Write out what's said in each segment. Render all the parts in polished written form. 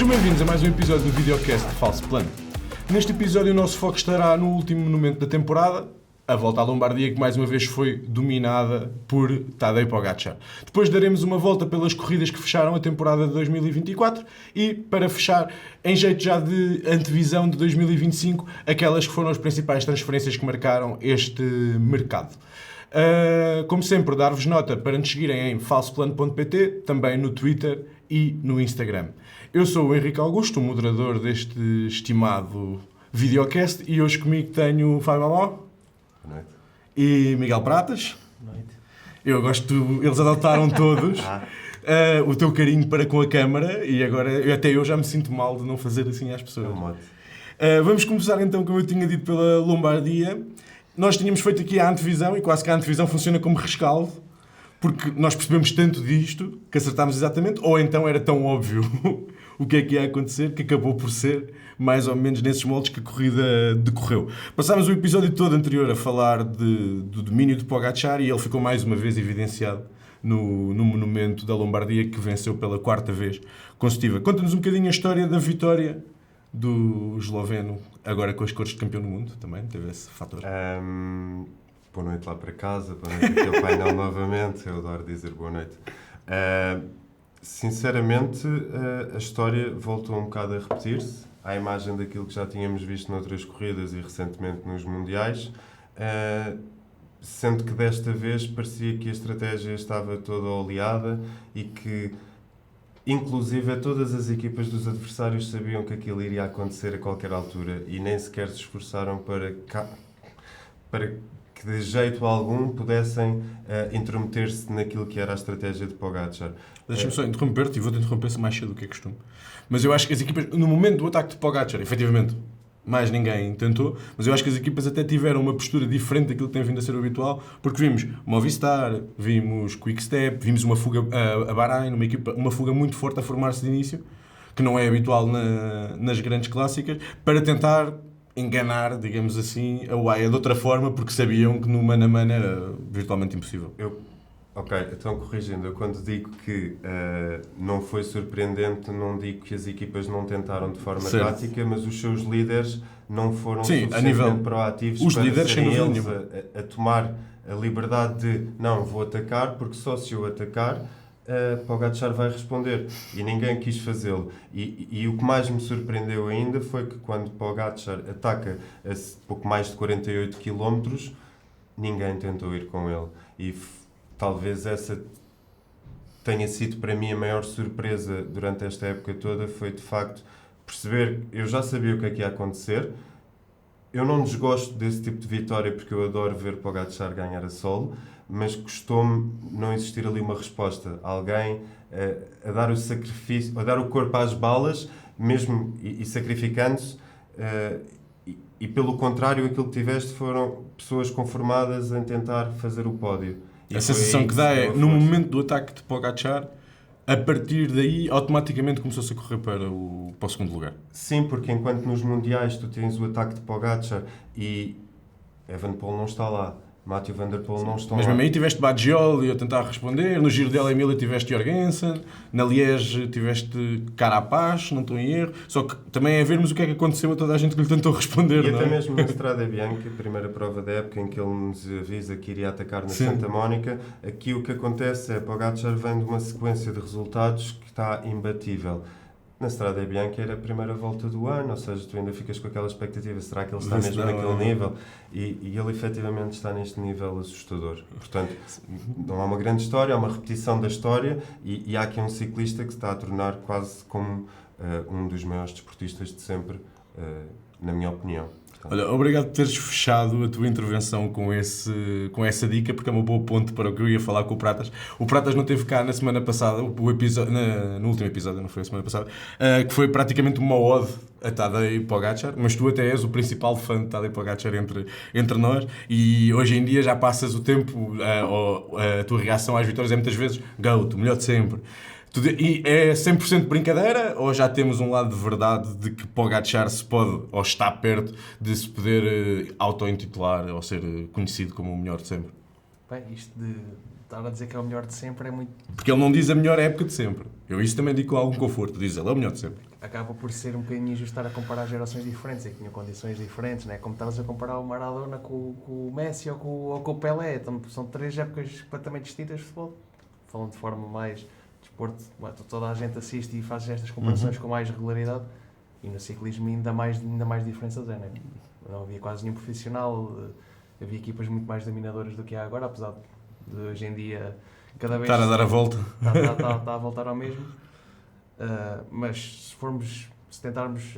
Sejam bem-vindos a mais um episódio do videocast de Falso Plano. Neste episódio o nosso foco estará no último monumento da temporada, a volta à Lombardia, que mais uma vez foi dominada por Tadej Pogačar. Depois daremos uma volta pelas corridas que fecharam a temporada de 2024 e, para fechar, em jeito já de antevisão de 2025, aquelas que foram as principais transferências que marcaram este mercado. Como sempre, dar-vos nota para nos seguirem em falsoplano.pt, também no Twitter e no Instagram. Eu sou o Henrique Augusto, o moderador deste estimado videocast, e hoje comigo tenho o Fábio Maló. Boa noite. E Miguel Pratas. Boa noite. Eu gosto, eles adotaram todos o teu carinho para com a câmara e agora até eu já me sinto mal de não fazer assim às pessoas. Vamos começar então, como eu tinha dito, pela Lombardia. Nós tínhamos feito aqui a antevisão e quase que a antevisão funciona como rescaldo, porque nós percebemos tanto disto que acertámos exatamente, ou então era tão óbvio o que é que ia acontecer que acabou por ser mais ou menos nesses moldes que a corrida decorreu. Passámos o episódio todo anterior a falar do domínio de Pogačar e ele ficou mais uma vez evidenciado no monumento da Lombardia, que venceu pela 4ª vez consecutiva. Conta-nos um bocadinho a história da vitória do esloveno, agora com as cores de campeão do mundo, também teve esse fator. Boa noite lá para casa, boa noite aqui ao painel novamente, eu adoro dizer boa noite. Sinceramente, a história voltou um bocado a repetir-se, à imagem daquilo que já tínhamos visto noutras corridas e recentemente nos mundiais, sendo que desta vez parecia que a estratégia estava toda oleada e que, inclusive, todas as equipas dos adversários sabiam que aquilo iria acontecer a qualquer altura e nem sequer se esforçaram para que de jeito algum pudessem intrometer-se naquilo que era a estratégia de Pogačar. Deixa-me só interromper-te e vou-te interromper mais cedo do que é costume. Mas eu acho que as equipas, no momento do ataque de Pogačar, efetivamente, mais ninguém tentou, mas eu acho que as equipas até tiveram uma postura diferente daquilo que tem vindo a ser o habitual, porque vimos Movistar, vimos Quick-Step, vimos uma fuga a Bahrein, uma fuga muito forte a formar-se de início, que não é habitual nas grandes clássicas, para tentar enganar, digamos assim, a UAE de outra forma, porque sabiam que no mano a mano era virtualmente impossível. Ok, então corrigindo, eu quando digo que não foi surpreendente, não digo que as equipas não tentaram de forma tática, mas os seus líderes não foram suficientemente proativos os para líderes, serem eles a tomar a liberdade de não, vou atacar, porque só se eu atacar, Pogačar vai responder. E ninguém quis fazê-lo. E o que mais me surpreendeu ainda foi que quando Pogačar ataca a pouco mais de 48 km, ninguém tentou ir com ele. E talvez essa tenha sido para mim a maior surpresa durante esta época toda, foi de facto perceber, eu já sabia o que é que ia acontecer, eu não desgosto desse tipo de vitória porque eu adoro ver Pogačar ganhar a solo, mas custou-me não existir ali uma resposta, alguém a dar o sacrifício, a dar o corpo às balas, mesmo e sacrificando-se, e pelo contrário aquilo que tiveste foram pessoas conformadas em tentar fazer o pódio. A sensação que dá é, no momento do ataque de Pogačar, a partir daí, automaticamente começou-se a correr para o segundo lugar. Sim, porque enquanto nos mundiais tu tens o ataque de Pogačar e Evenepoel não está lá, Mathieu van der Poel não está lá. Mas mesmo aí tiveste Baggioli a tentar responder, no Giro della Emilia tiveste Jorgensen, na Liège tiveste Carapaz, não estou em erro, só que também é vermos o que é que aconteceu a toda a gente que lhe tentou responder. E não até é? mesmo na Strade Bianche, a primeira prova da época em que ele nos avisa que iria atacar na Santa Mónica, aqui o que acontece é que Pogačar vem de uma sequência de resultados que está imbatível. Na Strade Bianche era a primeira volta do ano, ou seja, tu ainda ficas com aquela expectativa, será que ele está mesmo naquele nível? E ele efetivamente está neste nível assustador. Portanto, não há uma grande história, há uma repetição da história e há aqui um ciclista que se está a tornar quase como um dos maiores desportistas de sempre, na minha opinião. Olha, obrigado por teres fechado a tua intervenção com essa dica, porque é uma boa ponte para o que eu ia falar com o Pratas. O Pratas não teve cá na semana passada, no último episódio, não foi a semana passada, que foi praticamente uma ode a Tadej Pogačar, mas tu até és o principal fã de Tadej Pogačar entre nós, e hoje em dia já passas o tempo, a tua reação às vitórias é muitas vezes GOAT, o melhor de sempre. E é 100% brincadeira ou já temos um lado de verdade de que Pogačar se pode, ou está perto de se poder auto-intitular ou ser conhecido como o melhor de sempre? Bem, isto de estar a dizer que é o melhor de sempre é muito... Porque ele não diz a melhor época de sempre. Eu isso também digo com algum conforto. Diz ele, é o melhor de sempre. Acaba por ser um bocadinho injusto estar a comparar gerações diferentes e que tinham condições diferentes, não é? Como estavas a comparar o Maradona com o Messi ou com o Pelé. Então, são 3 épocas completamente distintas de futebol. Falando de forma mais desporto, toda a gente assiste e faz estas comparações com mais regularidade. E no ciclismo ainda mais diferenças é, não é? Não havia quase nenhum profissional, havia equipas muito mais dominadoras do que há agora, apesar de hoje em dia cada vez... Estar a dar a volta. Está a voltar ao mesmo. Mas se tentarmos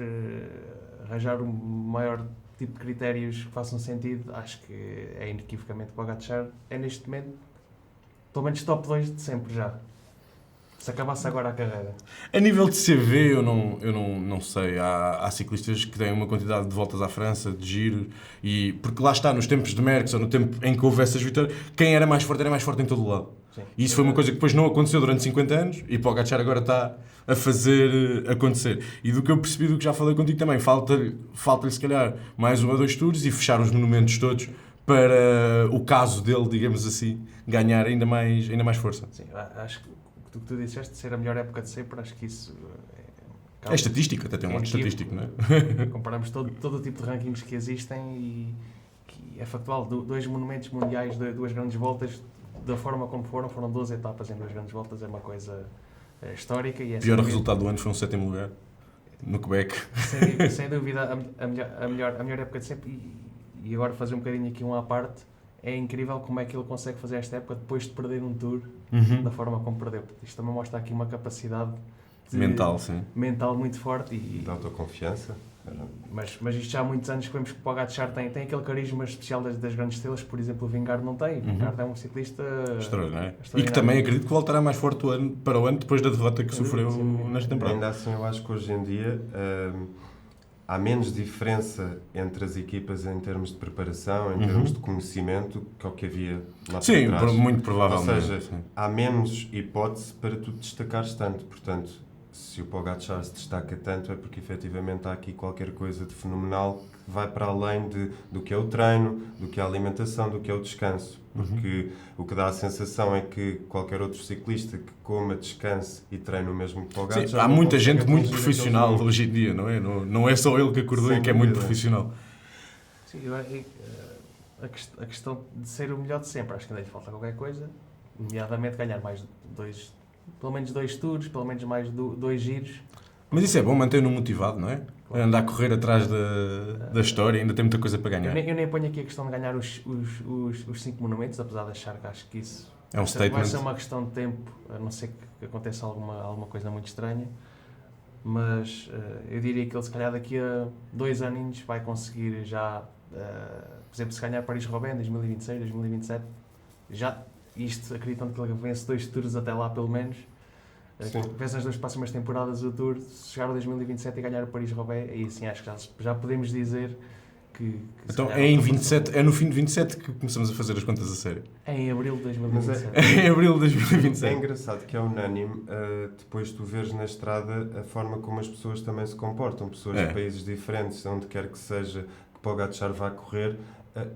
arranjar um maior tipo de critérios que façam sentido, acho que é inequivocamente Pogačar é neste momento pelo menos top 2 de sempre já. Se acabasse agora a carreira. A nível de CV, eu não sei. Há ciclistas que têm uma quantidade de voltas à França, de giro, e porque lá está, nos tempos de Merckx, ou no tempo em que houve essas vitórias, quem era mais forte em todo o lado. Sim. E isso foi uma coisa que depois não aconteceu durante 50 anos, e Pogačar agora está a fazer acontecer. E do que eu percebi, do que já falei contigo também, falta-lhe se calhar mais 1 ou 2 tours e fechar os monumentos todos para o caso dele, digamos assim, ganhar ainda mais força. Sim, acho que o que tu disseste de ser a melhor época de sempre, acho que isso é estatística, até tem um lado estatístico, não é? Comparamos todo o tipo de rankings que existem e que é factual. 2 monumentos mundiais, 2 grandes voltas, da forma como foram 12 etapas em 2 grandes voltas, é uma coisa histórica. E o pior resultado do ano foi um 7º lugar no Quebec. Sem dúvida, a melhor época de sempre. E agora fazer um bocadinho aqui à parte. É incrível como é que ele consegue fazer esta época depois de perder um Tour da forma como perdeu. Isto também mostra aqui uma capacidade mental, sim. Mental muito forte. E de autoconfiança. Mas isto já há muitos anos que vemos que o Pogačar tem aquele carisma especial das grandes estrelas que, por exemplo, o Vingegaard não tem. O Vingegaard é um ciclista extraordinário. E que também acredito que voltará mais forte para o ano depois da derrota que sofreu nesta temporada. Ainda assim, eu acho que hoje em dia há menos diferença entre as equipas em termos de preparação, em termos de conhecimento, que é o que havia lá sim, para trás. Muito provavelmente. Ou seja, há menos hipótese para tu destacares tanto. Portanto, se o Pogačar se destaca tanto é porque efetivamente há aqui qualquer coisa de fenomenal que vai para além do que é o treino, do que é a alimentação, do que é o descanso. Porque o que dá a sensação é que qualquer outro ciclista que coma, descanse e treine o mesmo que o Pogačar... Sim, há muita gente muito profissional hoje em dia, não é? Não é só ele que acordou e que é muito profissional. Sim, a questão de ser o melhor de sempre, acho que ainda lhe falta qualquer coisa, nomeadamente ganhar mais pelo menos 2 tours, pelo menos mais 2 giros. Mas isso é bom, manter-no motivado, não é? Claro. Andar a correr atrás da história, ainda tem muita coisa para ganhar. Eu nem ponho aqui a questão de ganhar os 5 monumentos, apesar de achar que acho que isso é um statement. Vai ser uma questão de tempo, a não ser que aconteça alguma coisa muito estranha. Mas eu diria que ele, se calhar, daqui a 2 aninhos vai conseguir já, por exemplo, se ganhar Paris-Roubaix em 2026, 2027, já isto, acreditando que ele vence 2 tours até lá, pelo menos. Vence as 2 próximas temporadas do Tour, se chegar a 2027 e ganhar o Paris-Roubaix, aí sim acho que já podemos dizer que então é em 27, é no fim de 27 que começamos a fazer as contas a sério. É em abril de 2027. É em abril de 2027. É engraçado que é unânime, depois tu veres na estrada a forma como as pessoas também se comportam, pessoas de países diferentes, onde quer que seja que Pogačar vá correr,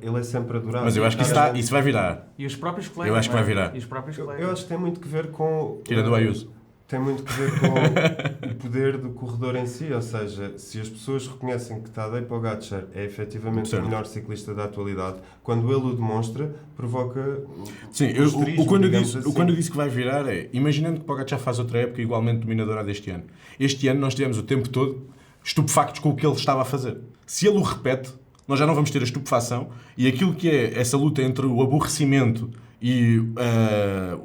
ele é sempre adorado. Mas eu acho que isso vai virar. E os próprios colegas. Eu acho que vai virar. E os próprios colegas. Eu acho que tem muito que ver com... Tira do Ayuso. Tem muito que ver com o poder do corredor em si, ou seja, se as pessoas reconhecem que Tadej Pogačar é efetivamente o melhor ciclista da atualidade, quando ele o demonstra, provoca... Sim, quando eu disse que vai virar é, imaginando que Pogačar faz outra época igualmente dominadora deste ano. Este ano nós tivemos o tempo todo estupefactos com o que ele estava a fazer. Se ele o repete, nós já não vamos ter a estupefação e aquilo que é essa luta entre o aborrecimento e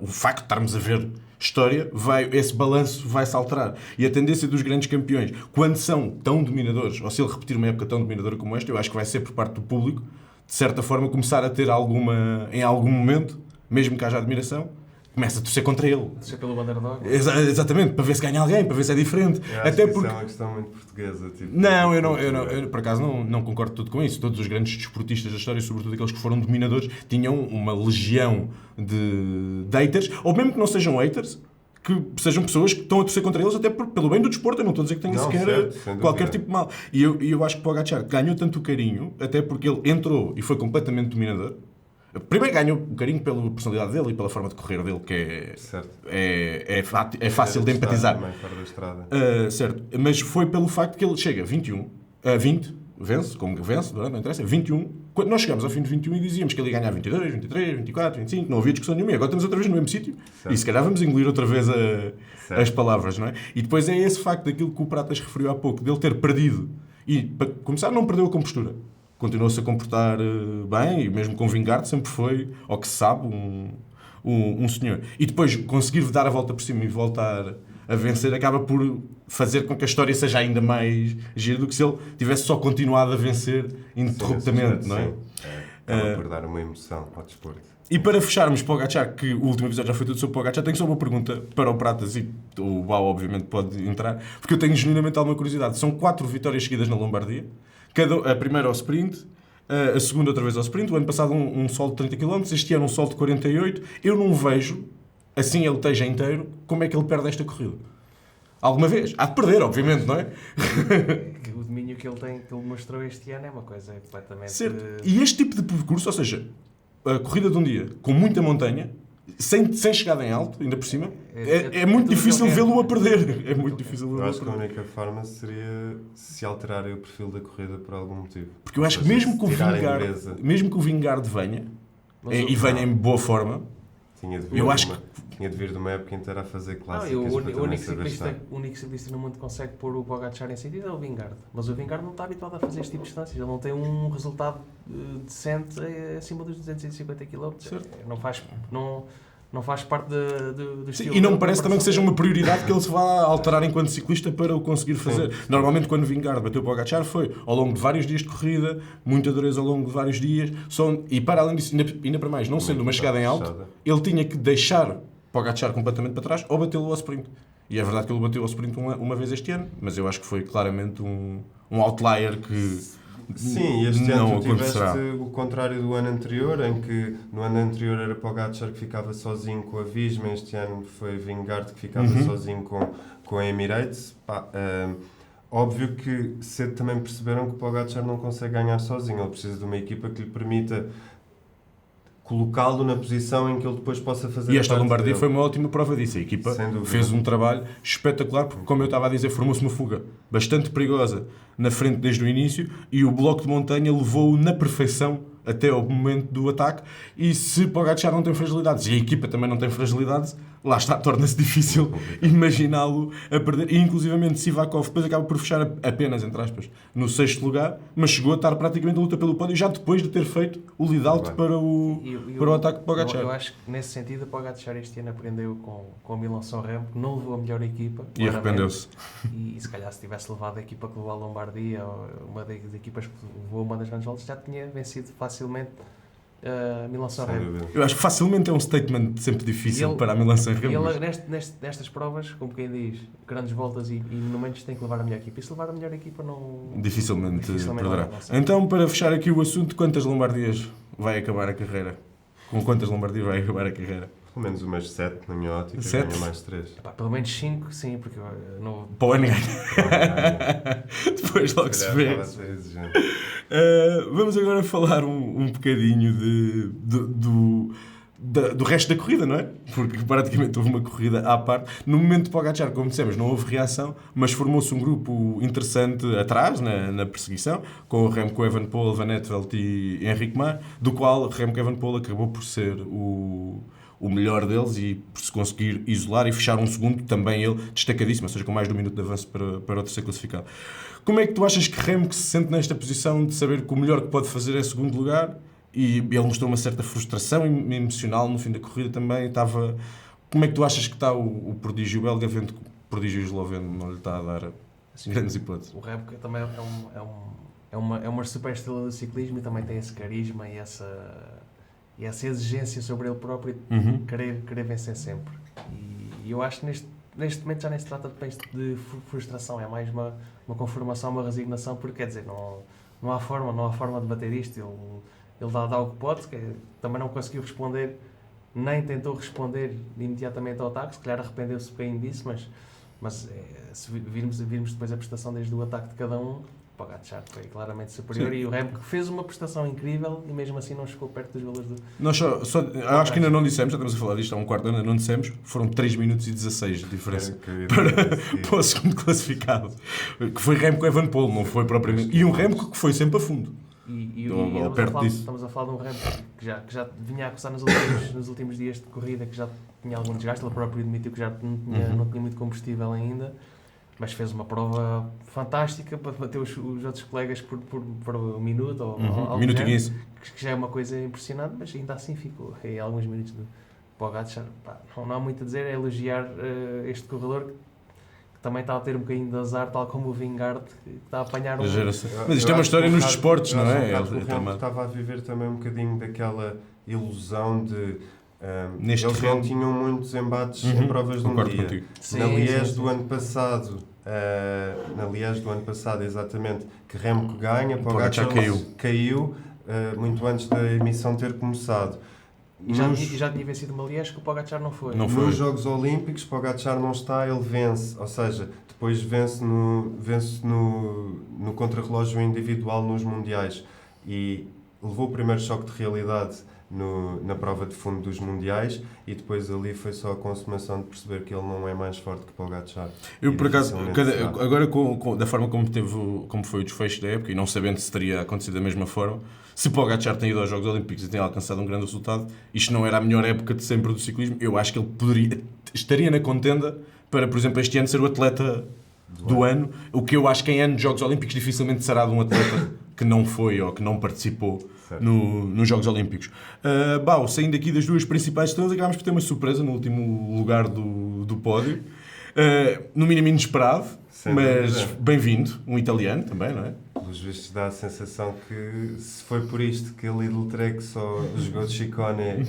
o facto de estarmos a ver história, esse balanço vai-se alterar. E a tendência dos grandes campeões, quando são tão dominadores, ou se ele repetir uma época tão dominadora como esta, eu acho que vai ser por parte do público, de certa forma, começar a ter em algum momento, mesmo que haja admiração, começa a torcer contra ele. Torcer pelo underdog. Exatamente, para ver se ganha alguém, para ver se é diferente. Eu acho até que porque... isso é uma questão muito portuguesa. Tipo, eu por acaso não concordo tudo com isso. Todos os grandes desportistas da história, sobretudo aqueles que foram dominadores, tinham uma legião de haters, ou mesmo que não sejam haters, que sejam pessoas que estão a torcer contra eles até pelo bem do desporto. Eu não estou a dizer que tenha sequer qualquer tipo de mal. E eu acho que o Pogačar ganhou tanto carinho, até porque ele entrou e foi completamente dominador, Primeiro ganho o carinho pela personalidade dele e pela forma de correr dele, que é fácil de empatizar. Também, fora da estrada. Certo, mas foi pelo facto que ele chega a 21, a 20, vence, como vence, não interessa, 21. Quando nós chegamos ao fim de 21 e dizíamos que ele ia ganhar 22, 23, 24, 25, não havia discussão nenhuma. Agora estamos outra vez no mesmo sítio. Certo. E se calhar vamos engolir outra vez as palavras, não é? E depois é esse facto daquilo que o Pratas referiu há pouco, dele ter perdido. E, para começar, não perdeu a compostura. Continuou-se a comportar bem e mesmo com o Vingard sempre foi, ao que se sabe, um senhor. E depois conseguir dar a volta por cima e voltar a vencer acaba por fazer com que a história seja ainda mais gira do que se ele tivesse só continuado a vencer ininterruptamente, não é? Sim. Acaba por dar uma emoção ao desporto. E para fecharmos Pogačar, que o último episódio já foi tudo sobre Pogačar, tenho só uma pergunta para o Pratas e o Bau obviamente pode entrar, porque eu tenho genuinamente alguma curiosidade. São 4 vitórias seguidas na Lombardia, a primeira ao sprint, a segunda outra vez ao sprint, o ano passado um solo de 30 km, este ano um solo de 48. Eu não vejo, assim ele esteja inteiro, como é que ele perde esta corrida. Alguma vez? Há de perder, obviamente, não é? O domínio que ele tem, que ele mostrou este ano é uma coisa completamente... Certo. E este tipo de percurso, ou seja, a corrida de um dia com muita montanha, sem chegada em alto, ainda por cima, é muito difícil vê-lo a perder. É muito difícil vê-lo a perder. Eu acho que a única forma seria se alterarem o perfil da corrida por algum motivo. Porque eu acho que mesmo que o Vingard venha, e venha em boa forma, tinha de vir de uma época inteira a fazer clássicas. O único ciclista no mundo que consegue pôr o Pogačar em sentido é o Vingard. Mas o Vingard não está habituado a fazer este tipo de distâncias. Ele não tem um resultado decente acima dos 250 km. Não faz parte do estilo. E não me parece também que seja uma prioridade que ele se vá alterar enquanto ciclista para o conseguir fazer. Sim. Normalmente, quando o Vingard bateu o Pogačar, foi ao longo de vários dias de corrida, muita dureza ao longo de vários dias. E para além disso, ainda para mais, não sendo uma chegada em alto, ele tinha que deixar Pogačar completamente para trás ou batê-lo ao sprint. E é verdade que ele bateu ao sprint uma vez este ano, mas eu acho que foi claramente um outlier que... Sim, este ano tu tiveste o contrário do ano anterior, em que no ano anterior era Pogačar que ficava sozinho com a Visma, este ano foi Vingard que ficava sozinho com a Emirates. Óbvio que cedo também perceberam que o Pogačar não consegue ganhar sozinho, ele precisa de uma equipa que lhe permita colocá-lo na posição em que ele depois possa fazer. E esta Lombardia foi uma ótima prova disso. A equipa fez um trabalho espetacular, porque, como eu estava a dizer, formou-se uma fuga bastante perigosa na frente desde o início e o bloco de montanha levou-o na perfeição até ao momento do ataque. E se Pogačar não tem fragilidades e a equipa também não tem fragilidades, lá está, torna-se difícil imaginá-lo a perder. E, inclusivamente, Sivakov depois acaba por fechar apenas, entre aspas, no 6º lugar, mas chegou a estar praticamente a luta pelo pódio já depois de ter feito o lead-out para o ataque de Pogačar. Eu acho que, nesse sentido, a Pogačar este ano aprendeu com a Milan-San Remo, que não levou a melhor equipa. E arrependeu-se. E se calhar, se tivesse levado a equipa que levou a Lombardia, ou uma das equipas que levou uma das grandes voltas, já tinha vencido facilmente Milan-San Remo. Eu acho que facilmente é um statement sempre difícil para a Milan-San Remo. E ele, nestas provas, como quem diz, grandes voltas e momentos, tem que levar a melhor equipa. E se levar a melhor equipa, não... Dificilmente perderá. Então, para fechar aqui o assunto, quantas Lombardias vai acabar a carreira? Com quantas Lombardias vai acabar a carreira? Pelo menos umas 7, na minha ótica, 7? ganha mais 3. Pelo menos 5, sim, porque não... Para o ano ganha. Depois logo se vê. Vamos agora falar um bocadinho do resto da corrida, não é? Porque praticamente houve uma corrida à parte. No momento de Pogačar, como dissemos, não houve reação, mas formou-se um grupo interessante atrás, na perseguição, com o Remco Evenepoel, Van Aert e Henrique Mas, do qual Remco Evenepoel acabou por ser o melhor deles e por se conseguir isolar e fechar um segundo, também ele destacadíssimo, ou seja, com mais de 1 minuto de avanço para o terceiro classificado. Como é que tu achas que Remco se sente nesta posição de saber que o melhor que pode fazer é segundo lugar? E ele mostrou uma certa frustração emocional no fim da corrida também. Como é que tu achas que está o prodígio belga, vendo que o prodígio esloveno não lhe está a dar grandes hipóteses? O Remco também é uma super estrela do ciclismo e também tem esse carisma e essa exigência sobre ele próprio de querer vencer sempre. E eu acho que neste momento já nem se trata de frustração, é mais uma conformação, uma resignação, porque quer dizer, não há forma de bater isto. Ele dá o que pode, também não conseguiu responder, nem tentou responder imediatamente ao ataque, se calhar arrependeu-se um bocadinho disso, mas se virmos depois a prestação desde o ataque de cada um, Pogačar foi claramente superior. E o Remco fez uma prestação incrível e mesmo assim não chegou perto dos valores do... Nós acho que ainda não dissemos, já estamos a falar disto há um quarto de hora, não dissemos, foram 3 minutos e 16 de diferença para o segundo classificado, que foi Remco Evenepoel, não foi propriamente... E um Remco que foi sempre a fundo. Estamos a falar de um Remco que já vinha a acusar nos últimos dias de corrida, que já tinha algum desgaste, ele próprio admitiu que já não tinha muito combustível ainda, mas fez uma prova fantástica para bater os outros colegas por um minuto ou algo minuto e 15. Que já é uma coisa impressionante, mas ainda assim ficou em alguns minutos de Pogačar. Não há muito a dizer, é elogiar este corredor que também está a ter um bocadinho de azar, tal como o Vingegaard, que está a apanhar Mas isto é uma história nos desportos, não é? O Remco estava a viver também um bocadinho daquela ilusão de... eles não tinham muitos embates em provas de um dia. Na Liège do ano passado, exatamente, que Remco ganha, Pogačar caiu muito antes da emissão ter começado. E já tinha vencido uma Liège que o Pogačar não foi. Nos Jogos Olímpicos, Pogačar não está, ele vence. Ou seja, depois vence no contrarrelógio individual nos Mundiais. E levou o primeiro choque de realidade na prova de fundo dos Mundiais e depois ali foi só a consumação de perceber que ele não é mais forte que Pogačar. Eu, por acaso, agora da forma como foi o desfecho da época e não sabendo se teria acontecido da mesma forma, se Pogačar tem ido aos Jogos Olímpicos e tem alcançado um grande resultado, isto não era a melhor época de sempre do ciclismo, eu acho que ele estaria na contenda para, por exemplo, este ano ser o atleta do ano, o que eu acho que em ano de Jogos Olímpicos dificilmente será de um atleta que não foi ou que não participou nos Jogos Olímpicos. Saindo aqui das duas principais estrelas, acabámos por ter uma surpresa no último lugar do pódio. No mínimo inesperado, mas bem-vindo, um italiano também, não é? Pelos vistos dá a sensação que se foi por isto que a Lidl Trek só jogou de Ciccone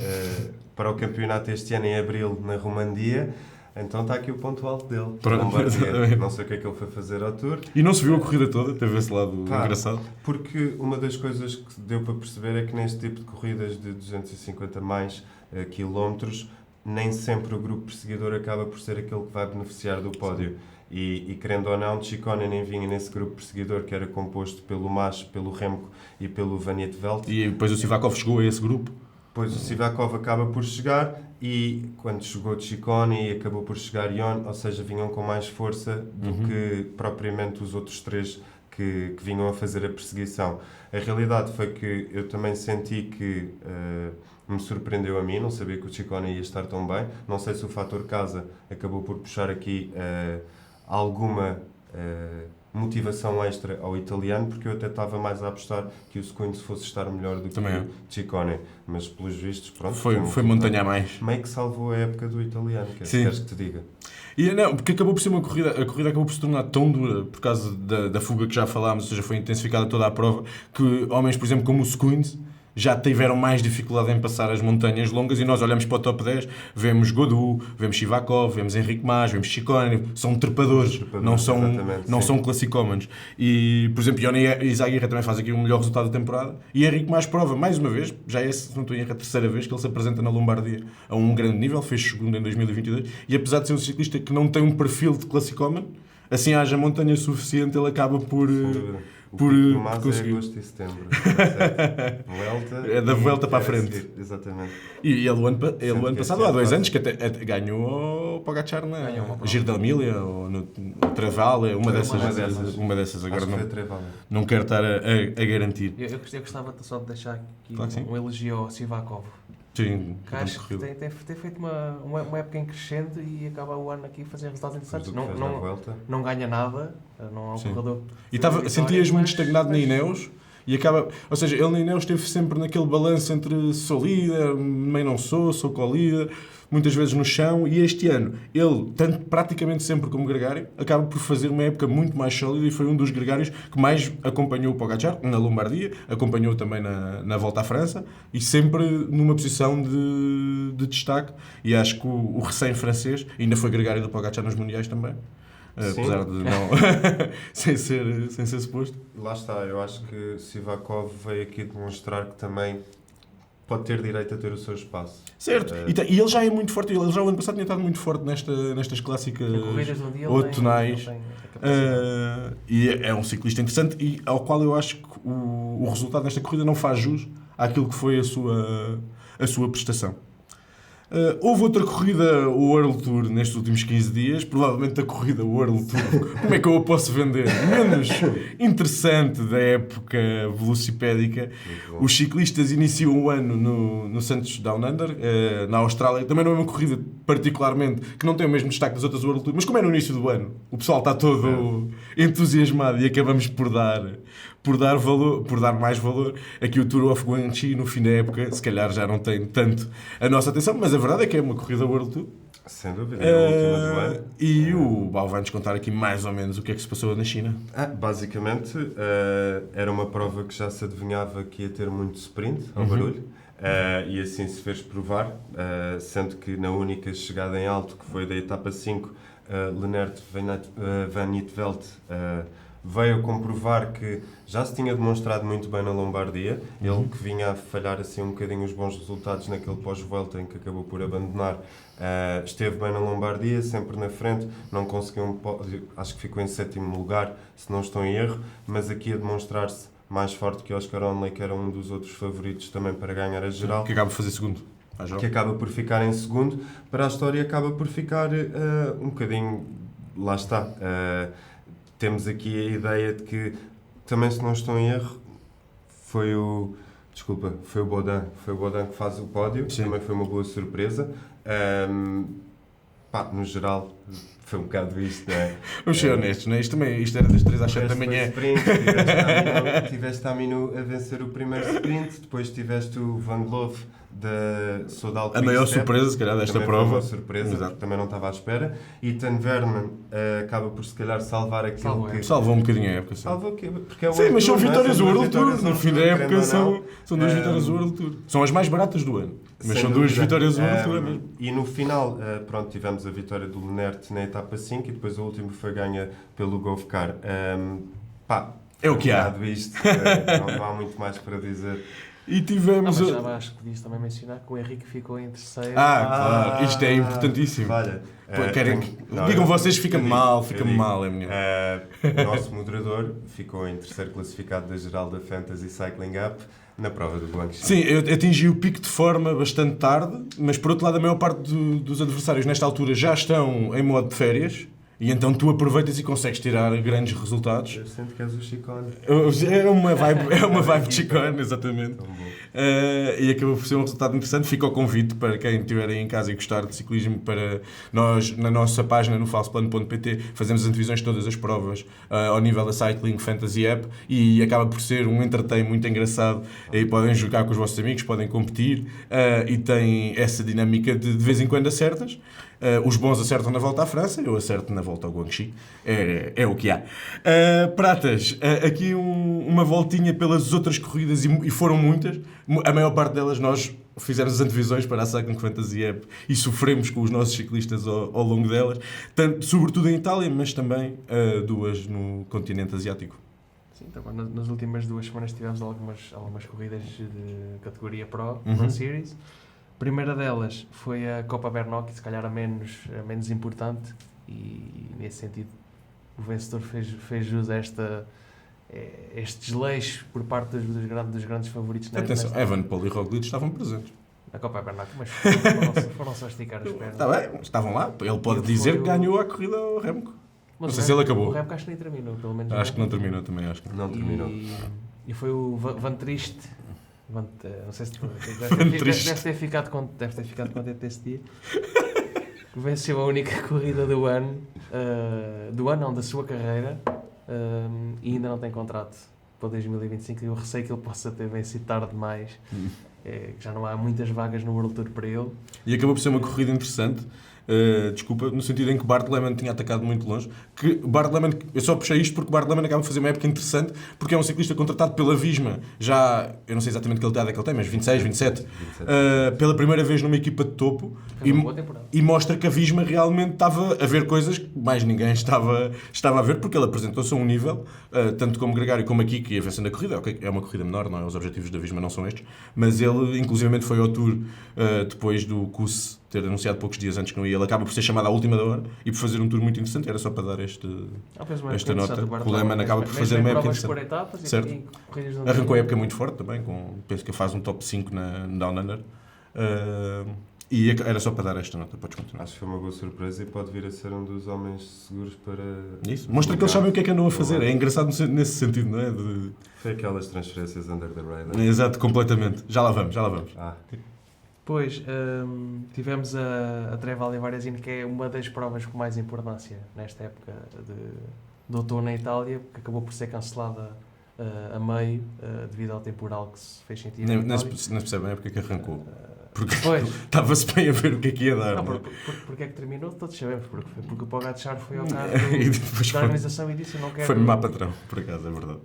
para o campeonato este ano em abril na Romandia. Então está aqui o ponto alto dele. Não sei o que é que ele foi fazer ao Tour. E não se viu a corrida toda? Teve esse lado engraçado? Porque uma das coisas que deu para perceber é que neste tipo de corridas de 250 mais quilómetros, nem sempre o grupo perseguidor acaba por ser aquele que vai beneficiar do pódio. E querendo ou não, Ciccone nem vinha nesse grupo perseguidor que era composto pelo Mas, pelo Remco e pelo Van Aert Veld. E depois o Sivakov chegou a esse grupo? Depois o Sivakov acaba por chegar e quando chegou Ciccone e acabou por chegar Ion, ou seja, vinham com mais força do que propriamente os outros três que vinham a fazer a perseguição. A realidade foi que eu também senti que me surpreendeu a mim, não sabia que o Ciccone ia estar tão bem. Não sei se o fator casa acabou por puxar aqui alguma motivação extra ao italiano, porque eu até estava mais a apostar que o Segundo fosse estar melhor do que o Ciccone, mas pelos vistos, pronto, foi montanha a mais. Meio que salvou a época do italiano, queres que te diga? E não, porque acabou por ser uma corrida, a corrida acabou por se tornar tão dura por causa da fuga que já falámos, ou seja, foi intensificada toda a prova, que homens, por exemplo, como o Segundo, já tiveram mais dificuldade em passar as montanhas longas e nós olhamos para o top 10, vemos Gaudu, vemos Sivakov, vemos Henrique Mas, vemos Ciccone, são trepadores, não são classicómanos. E, por exemplo, Ione Izagirre também faz aqui um melhor resultado da temporada e Henrique Mas prova, mais uma vez, já é, se não estou em erro, a terceira vez que ele se apresenta na Lombardia a um grande nível, fez segundo em 2022 e apesar de ser um ciclista que não tem um perfil de classicómano, assim haja montanha suficiente, ele acaba por conseguir. É agosto e setembro. É da Vuelta para a frente. Exatamente. E ele, o ano passado, há 2 anos, que até ganhou o Pogačar na Giro da Emília ou no Travale, uma dessas agora não quero estar a garantir. Eu gostava só de deixar aqui claro um elogio ao Sivakov. Sim, acho que tem feito uma época em crescente e acaba o ano aqui a fazer resultados interessantes. Não ganha nada, não é um corredor. E sentias muito estagnado na Ineos e acaba. Ou seja, ele na Ineos esteve sempre naquele balanço entre sou líder, meio não sou co-líder, muitas vezes no chão. E este ano, ele, tanto praticamente sempre como gregário, acaba por fazer uma época muito mais sólida e foi um dos gregários que mais acompanhou o Pogačar na Lombardia, acompanhou também na Volta à França e sempre numa posição de destaque. E acho que o recém-francês ainda foi gregário do Pogačar nos Mundiais também. Apesar de não sem ser suposto. Lá está, eu acho que Sivakov veio aqui demonstrar que também pode ter direito a ter o seu espaço. Certo, e ele já é muito forte, ele já o ano passado tinha estado muito forte nestas clássicas outonais. E é um ciclista interessante e ao qual eu acho que o resultado desta corrida não faz jus àquilo que foi a sua prestação. Houve outra corrida, o World Tour, nestes últimos 15 dias. Provavelmente a corrida World Tour, como é que eu a posso vender? Menos interessante da época velocipédica. Os ciclistas iniciam o ano no Santos Down Under, na Austrália. Também não é uma corrida particularmente que não tem o mesmo destaque das outras World Tour, mas como é no início do ano, o pessoal está todo entusiasmado e acabamos por dar mais valor. Aqui o Tour of Guangxi, no fim da época, se calhar já não tem tanto a nossa atenção, mas a verdade é que é uma corrida World Tour. Sem dúvida, é a última do ano. E o Bao vai-nos contar aqui mais ou menos o que é que se passou na China. Basicamente, era uma prova que já se adivinhava que ia ter muito sprint ao barulho. E assim se fez provar, sendo que na única chegada em alto, que foi da etapa 5, Lennart Van Nijtveld veio comprovar que já se tinha demonstrado muito bem na Lombardia. Ele que vinha a falhar assim um bocadinho os bons resultados naquele pós-Vuelta em que acabou por abandonar, esteve bem na Lombardia, sempre na frente, não conseguiu acho que ficou em 7º lugar, se não estou em erro, mas aqui a demonstrar-se mais forte que Oscar Onley, que era um dos outros favoritos também para ganhar a geral. Que acaba por fazer segundo. Que acaba por ficar em segundo. Para a história acaba por ficar um bocadinho... Lá está. Temos aqui a ideia de que, também se não estou em erro, foi o Baudin. Foi o Baudin que faz o pódio. Sim. Também foi uma boa surpresa. No geral... Foi um bocado isto, não é? Vamos ser honestos, não é? Isto era das 3 às 7 da manhã. Tiveste a Amino a vencer o primeiro sprint, depois tiveste o Van Loof da Soudal. A maior surpresa, se calhar, desta prova. Foi uma surpresa, porque também não estava à espera. E Tan Vernon acaba por, se calhar, salvar aquilo que... Salvou um bocadinho a época, sim. Salvou o quê? Porque é o sim, mas são vitórias do World Tour. No fim da época são 2 vitórias do World Tour. São as mais baratas do ano. Mas são 2 vitórias do World Tour mesmo. E no final, tivemos a vitória do Lennart na etapa 5 e depois a última foi ganha pelo Govkar. É o que há. Isto, não há muito mais para dizer. E tivemos... mas acho que podias também mencionar que o Henrique ficou em terceiro. Claro, isto é importantíssimo. Olha, digam vocês, fica-me mal, é melhor. O nosso moderador ficou em terceiro classificado da geral da Fantasy Cycling Up na prova do Guangxi. Sim, eu atingi o pico de forma bastante tarde, mas por outro lado a maior parte dos adversários nesta altura já estão em modo de férias. E então tu aproveitas e consegues tirar grandes resultados. Eu sinto que és o Chicone. É uma vibe de Chicone, exatamente. E acabou por ser um resultado interessante. Fica o convite para quem estiver aí em casa e gostar de ciclismo, para nós, na nossa página, no falsoplano.pt, fazemos antevisões de todas as provas ao nível da Cycling Fantasy App e acaba por ser um entertain muito engraçado. Aí podem jogar com os vossos amigos, podem competir e tem essa dinâmica de vez em quando acertas. Os bons acertam na volta à França, eu acerto na volta ao Guangxi. É o que há. Pratas, aqui uma voltinha pelas outras corridas, e foram muitas. A maior parte delas nós fizemos as antevisões para a Cycling Fantasy App e sofremos com os nossos ciclistas ao longo delas, sobretudo em Itália, mas também 2 no continente asiático. Sim, então, nas últimas 2 semanas tivemos algumas corridas de categoria Pro, Pro Series. A primeira delas foi a Copa Bernocchi, se calhar a menos importante, e nesse sentido o vencedor fez jus a este desleixo por parte dos grandes favoritos. Atenção, Evenepoel e Roglic estavam presentes. Na Copa Bernocchi, mas foram só esticar as pernas. Está bem, estavam lá. Ele pode dizer que ganhou a corrida ao Remco. Não sei se ele acabou. O Remco acho que nem terminou, pelo menos. Acho que não terminou também, acho que não terminou. E foi o Van Trist. Não sei se deve ter ficado contente desse dia. Venceu a única corrida do ano, da sua carreira, e ainda não tem contrato para 2025. Eu receio que ele possa ter vencido tarde demais. Já não há muitas vagas no World Tour para ele. E acabou por ser uma corrida interessante. No sentido em que Bart Lehmann tinha atacado muito longe. Eu só puxei isto porque Bart Lehmann acaba de fazer uma época interessante, porque é um ciclista contratado pela Visma, já, eu não sei exatamente que idade é que ele tem, mas 26, 27, pela primeira vez numa equipa de topo, e mostra que a Visma realmente estava a ver coisas que mais ninguém estava a ver, porque ele apresentou-se a um nível, tanto como Gregário como aqui, que ia vencendo a corrida. Okay, é uma corrida menor, não é? Os objetivos da Visma não são estes, mas ele ele, inclusivamente, foi ao Tour depois do Kuss ter anunciado poucos dias antes que não ia. Ele acaba por ser chamado à última da hora e por fazer um tour muito interessante. Era só para dar esta nota. O Lehmann acaba por fazer uma época interessante. Etapas certo. Arrancou a época muito forte também, penso que faz um top 5 na Down Under. E era só para dar esta nota, podes continuar. Acho que foi uma boa surpresa e pode vir a ser um dos homens seguros para... Isso, mostra que eles sabem o que é que andam a fazer. É engraçado nesse sentido, não é? Foi aquelas transferências under the radar. Exato, completamente. Já lá vamos. Depois tivemos a Trevale Varesino, que é uma das provas com mais importância nesta época de outono na Itália, que acabou por ser cancelada a meio devido ao temporal que se fez sentir. Não se percebe bem porque é que arrancou. Porque estava-se bem a ver o que é que ia dar. Não, porque é que terminou, todos sabemos. Porque o Pogačar foi ao cargo da organização e disse: não quero. Foi-me má patrão, por acaso, é verdade.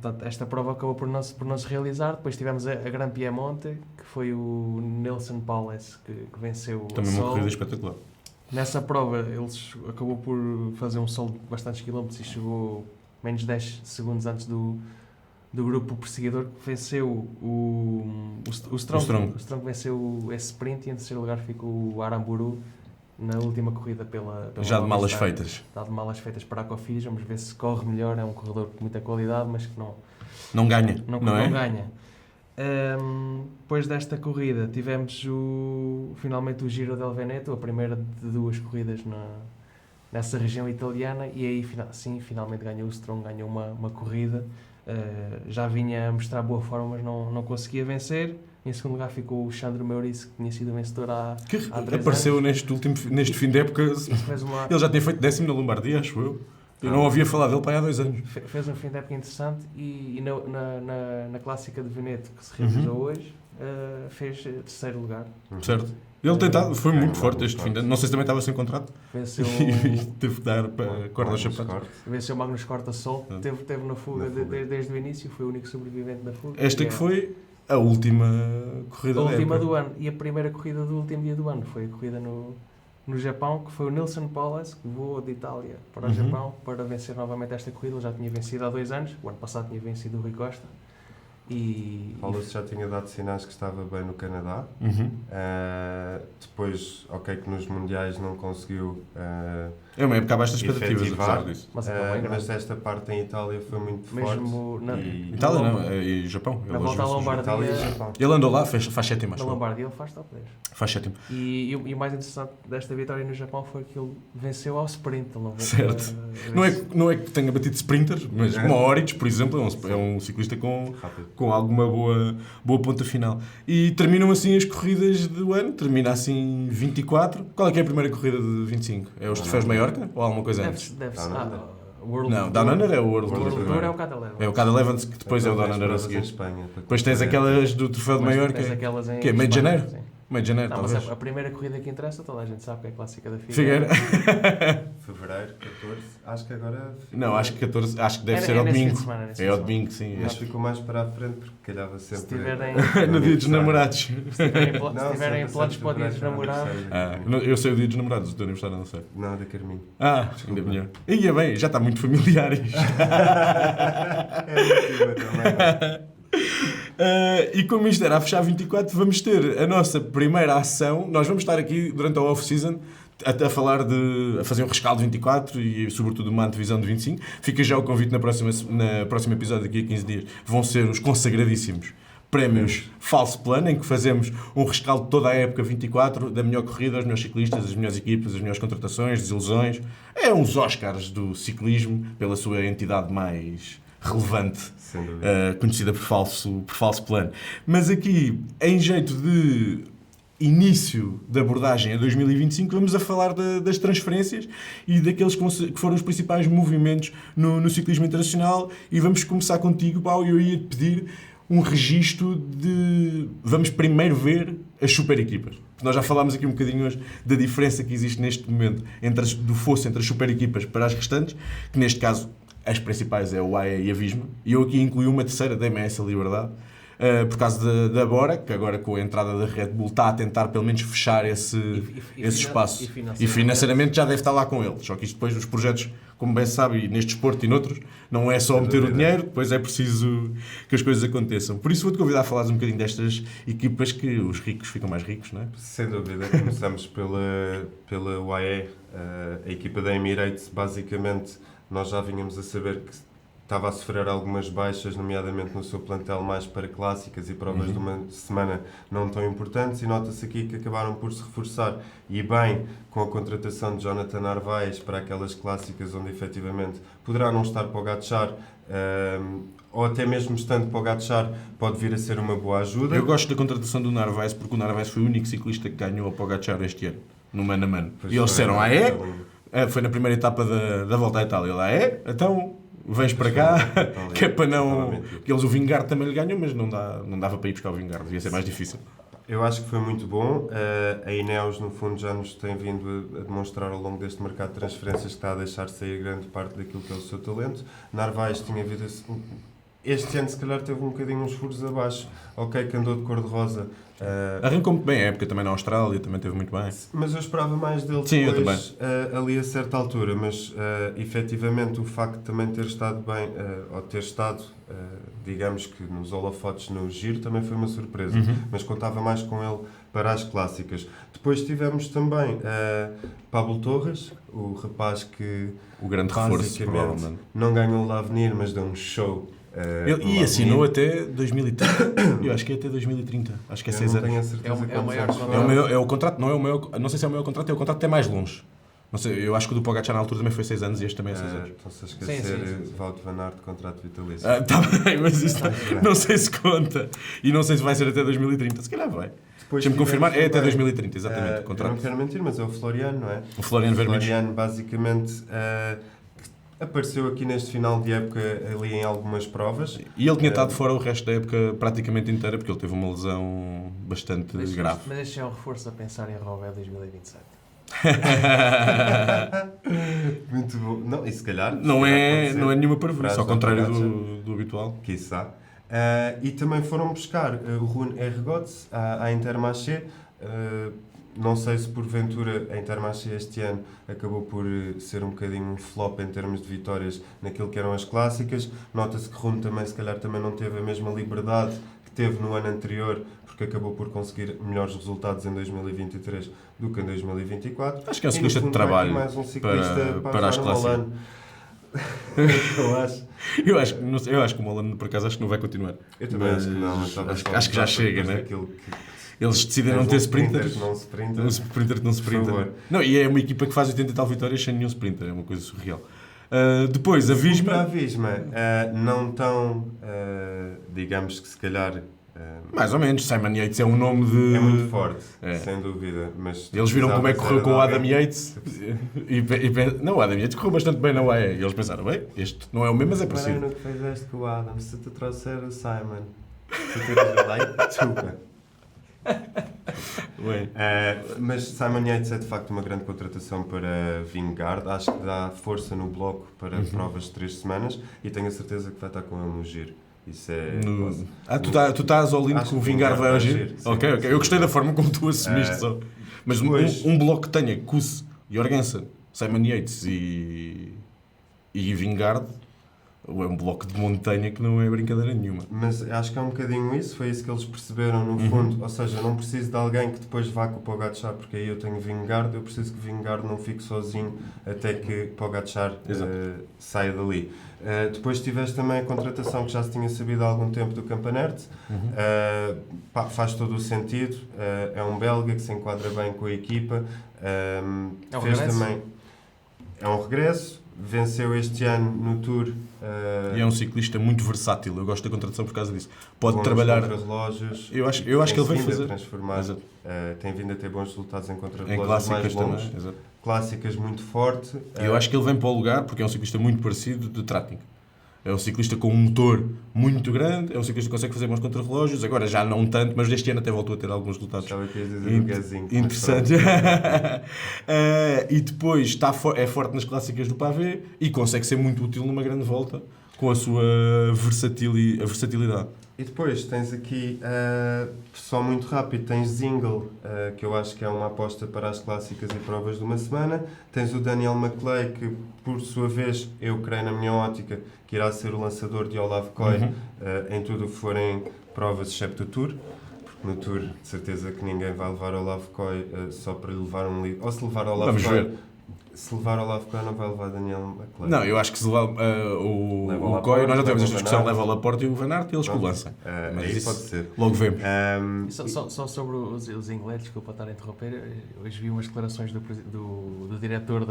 Portanto, esta prova acabou por não se realizar. Depois tivemos a Gran Piemonte, que foi o Nelson Powless que venceu. Também uma corrida espetacular. Nessa prova, eles acabou por fazer um solo de bastantes quilómetros e chegou menos 10 segundos antes do grupo perseguidor, que venceu o Strong. O Strong venceu esse sprint e em terceiro lugar ficou o Aramburu na última corrida pela já de malas feitas. Já de malas feitas para a Cofidis. Vamos ver se corre melhor. É um corredor com muita qualidade, mas que não ganha. Não ganha. Depois desta corrida tivemos finalmente o Giro del Veneto, a primeira de duas corridas nessa região italiana, e aí finalmente ganhou o Strong, ganhou uma corrida. Já vinha a mostrar boa forma, mas não conseguia vencer. Em segundo lugar ficou o Sandro Meurice, que tinha sido vencedor há 3 apareceu anos. neste fim de época. Ele já tinha feito 10º na Lombardia, acho eu. Eu não ouvia falar dele para há 2 anos. Fez um fim de época interessante e na Clássica de Veneto, que se realizou hoje, fez terceiro lugar. Certo. Ele foi muito forte este fim de ano. Não sei se também estava sem contrato. Venceu teve que dar para corda aos sapatos. Venceu o Magnus Corta Sol. Teve na fuga desde o início. Foi o único sobrevivente da fuga. Esta que foi a última corrida da época. A última do ano. E a primeira corrida do último dia do ano. Foi a corrida no Japão, que foi o Nelson Powless, que voou de Itália para o Japão para vencer novamente esta corrida. Ele já tinha vencido há 2 anos. O ano passado tinha vencido o Rui Costa. Paulo já tinha dado sinais que estava bem no Canadá. Depois, que nos mundiais não conseguiu é uma época abaixo das expectativas, apesar disso. Mas esta parte em Itália foi muito forte. Itália não, e Japão. Na volta à Lombardia. Ele andou lá, faz 7º. Na Lombardia ele faz top 10. Faz 7º. E o mais interessante desta vitória no Japão foi que ele venceu ao sprint. Certo. Não é que tenha batido sprinters, mas Moritz, por exemplo, é um ciclista com alguma boa ponta final. E terminam assim as corridas do ano. Termina assim 24. Qual é que é a primeira corrida de 25? É os troféus Maiorca ou alguma coisa antes? Deve-se. Não, Down Under é o World Tour. É o Cada Levens. É o Cada Levens, que depois é o Down Under a seguir. Depois tens aquelas do troféu de Maiorca. Que é meio de janeiro? Meio de janeiro, talvez. Mas a primeira corrida que interessa, toda a gente sabe que é a Clássica da Figueira. Fevereiro, 14. Acho que agora... Não, acho que 14. Acho que deve ser ao domingo. É ao domingo, sim. Já ficou mais para a frente, porque calhava sempre... No dia dos namorados. Se tiverem planos para o dia dos namorados... Eu sei o dia dos namorados, o teu aniversário não sei. Não, da Carminho. Ainda melhor. E é bem, já está muito familiar isto. É também. E como isto era a fechar 24, vamos ter a nossa primeira ação. Nós vamos estar aqui durante a off-season a falar a fazer um rescaldo de 24 e sobretudo uma antevisão de 25. Fica já o convite na próxima episódio, daqui a 15 dias. Vão ser os consagradíssimos prémios Falso Plano, em que fazemos um rescaldo de toda a época 24, da melhor corrida, os melhores ciclistas, as melhores equipas, as melhores contratações, desilusões. É uns Oscars do ciclismo, pela sua entidade mais relevante, conhecida por falso plano. Mas aqui, em jeito de início da abordagem a 2025, vamos a falar das transferências e daqueles que foram os principais movimentos no ciclismo internacional, e vamos começar contigo, Pau. Eu ia-te pedir um registro de... Vamos primeiro ver as super equipas. Nós já falámos aqui um bocadinho hoje da diferença que existe neste momento do fosso entre as super equipas para as restantes, que neste caso as principais é o AE e a Visma, e eu aqui incluí uma terceira da MS, a Liberdade, por causa da Bora, que agora com a entrada da Red Bull está a tentar pelo menos fechar esse espaço. E financeiramente já deve estar lá com eles, só que isto depois os projetos como bem sabe, e neste desporto e noutros, não é só meter o dinheiro, depois é preciso que as coisas aconteçam. Por isso vou-te convidar a falares um bocadinho destas equipas que os ricos ficam mais ricos, não é? Sem dúvida. Começamos pela UAE, a equipa da Emirates. Basicamente, nós já vínhamos a saber que estava a sofrer algumas baixas, nomeadamente no seu plantel mais para clássicas e provas de uma semana não tão importantes, e nota-se aqui que acabaram por se reforçar, e bem, com a contratação de Jonathan Narvaez para aquelas clássicas onde efetivamente poderá não estar para o Gatchar, ou até mesmo estando para o Gatchar, pode vir a ser uma boa ajuda. Eu gosto da contratação do Narvaez porque o Narvaez foi o único ciclista que ganhou a Pogacar este ano, no mano a mano. E eles disseram, foi na primeira etapa da Volta à Itália, então vens para cá, que é para não... Eles o Vingegaard também lhe ganham, mas não dava para ir buscar o Vingegaard, devia ser mais difícil. Eu acho que foi muito bom. A Ineos, no fundo, já nos tem vindo a demonstrar ao longo deste mercado de transferências que está a deixar sair grande parte daquilo que é o seu talento. Narvaez tinha havido... Este ano, se calhar, teve um bocadinho uns furos abaixo. Ok, que andou de cor-de-rosa. Arrancou muito bem a época, também na Austrália, também teve muito bem. Mas eu esperava mais dele depois, ali a certa altura. Mas, efetivamente, o facto de também ter estado bem, ou ter estado, digamos que nos holofotes no Giro, também foi uma surpresa. Mas contava mais com ele para as clássicas. Depois tivemos também Pablo Torres, o rapaz que o grande reforço, provavelmente. Não ganhou o L'Avenir, mas deu um show. E assinou até 2030. Eu acho que é até 2030. Acho que é 6 anos. Tenho a certeza é o maior contrato. É o contrato, não é o maior. Não sei se é o maior contrato, é o contrato até mais longe. Não sei, eu acho que o do Pogacar na altura também foi 6 anos e este também é 6 anos. Estão-se a esquecer Wout van Aert, contrato vitalício. Está bem, mas isso não sei se conta. E não sei se vai ser até 2030. Se calhar vai. Deixa-me confirmar, é até 2030, exatamente. O contrato. Eu não quero mentir, mas é o Floriano, não é? O Floriano Vermelho. O Floriano, basicamente, apareceu aqui neste final de época ali em algumas provas. E ele tinha estado fora o resto da época praticamente inteira, porque ele teve uma lesão bastante grave. Mas este é um reforço a pensar em Roubaix 2027. Muito bom. Não, e se calhar... Não é nenhuma parvoíce, ao contrário do habitual. Quiçá. E também foram buscar o Rune Ergots à Intermarché. Não sei se porventura a Intermarché este ano acabou por ser um bocadinho um flop em termos de vitórias naquilo que eram as clássicas. Nota-se que Rune também, se calhar, também não teve a mesma liberdade que teve no ano anterior, porque acabou por conseguir melhores resultados em 2023 do que em 2024. Acho que é um ciclista de trabalho mais um ciclista para as clássicas. Eu acho que o Molano, por acaso, acho que não vai continuar. Eu também acho que não. Acho que já chega, né? Eles decidem não ter sprinters. Um sprinter que não sprinter. Não, e é uma equipa que faz 80 e tal vitórias sem nenhum sprinter. É uma coisa surreal. Depois, a Visma... Para a Visma, não tão, digamos que se calhar... mais ou menos. Simon Yates é um nome de... É muito forte, sem dúvida. Mas eles viram como é que correu com o Adam Yates. Não, o Adam Yates correu bastante bem na UAE. E eles pensaram, bem, este não é o mesmo, mas é parecido. Para no que fizeste com o Adam, se te trouxer o Simon, se te ajudar, desculpa. Mas Simon Yates é de facto uma grande contratação para Vingegaard. Acho que dá força no bloco para provas de 3 semanas e tenho a certeza que vai estar com ele no Giro. Isso é... Tu estás ao lindo que o Vingegaard vai ao Giro? Ok. Eu gostei da forma como tu assumiste só. Mas um bloco que tenha Kuss, Jorgensen, Simon Yates e Vingegaard é um bloco de montanha que não é brincadeira nenhuma. Mas acho que é um bocadinho isso, foi isso que eles perceberam no fundo. Ou seja, não preciso de alguém que depois vá com o Pogacar, porque aí eu tenho Vingegaard, eu preciso que Vingegaard não fique sozinho até que Pogacar saia dali. Depois tiveste também a contratação que já se tinha sabido há algum tempo do Campanert. Faz todo o sentido. É um belga que se enquadra bem com a equipa. É um regresso. Venceu este ano no Tour. E é um ciclista muito versátil. Eu gosto da contratação por causa disso. Pode trabalhar... Relógios. Eu acho que ele vai fazer. Tem vindo a ter bons resultados em contrarrelógios mais longos. Exato. Clássicas muito forte. Eu acho que ele vem para o lugar porque é um ciclista muito parecido de Tratnik. É um ciclista com um motor muito grande, é um ciclista que consegue fazer bons contrarrelógios, agora já não tanto, mas deste ano até voltou a ter alguns resultados interessantes. E depois é forte nas clássicas do pavé e consegue ser muito útil numa grande volta, com a sua versatilidade. E depois tens aqui, só muito rápido, tens Zingle, que eu acho que é uma aposta para as clássicas e provas de uma semana. Tens o Daniel McLay, que por sua vez, eu creio na minha ótica, que irá ser o lançador de Olav Koy em tudo o que forem provas, excepto o Tour. Porque no Tour, de certeza que ninguém vai levar Olav Koy só para lhe levar um livro. Ou se levar Olav Koy... Se levar Olav Koy, não vai levar Daniel McLeod. Não, eu acho que se levar o Koy, nós já tivemos esta discussão, leva o Laporte e o Van Aert e eles que o lançam. Mas isso pode ser. Logo vemos. Só sobre os ingleses, desculpa estar a interromper, hoje vi umas declarações do diretor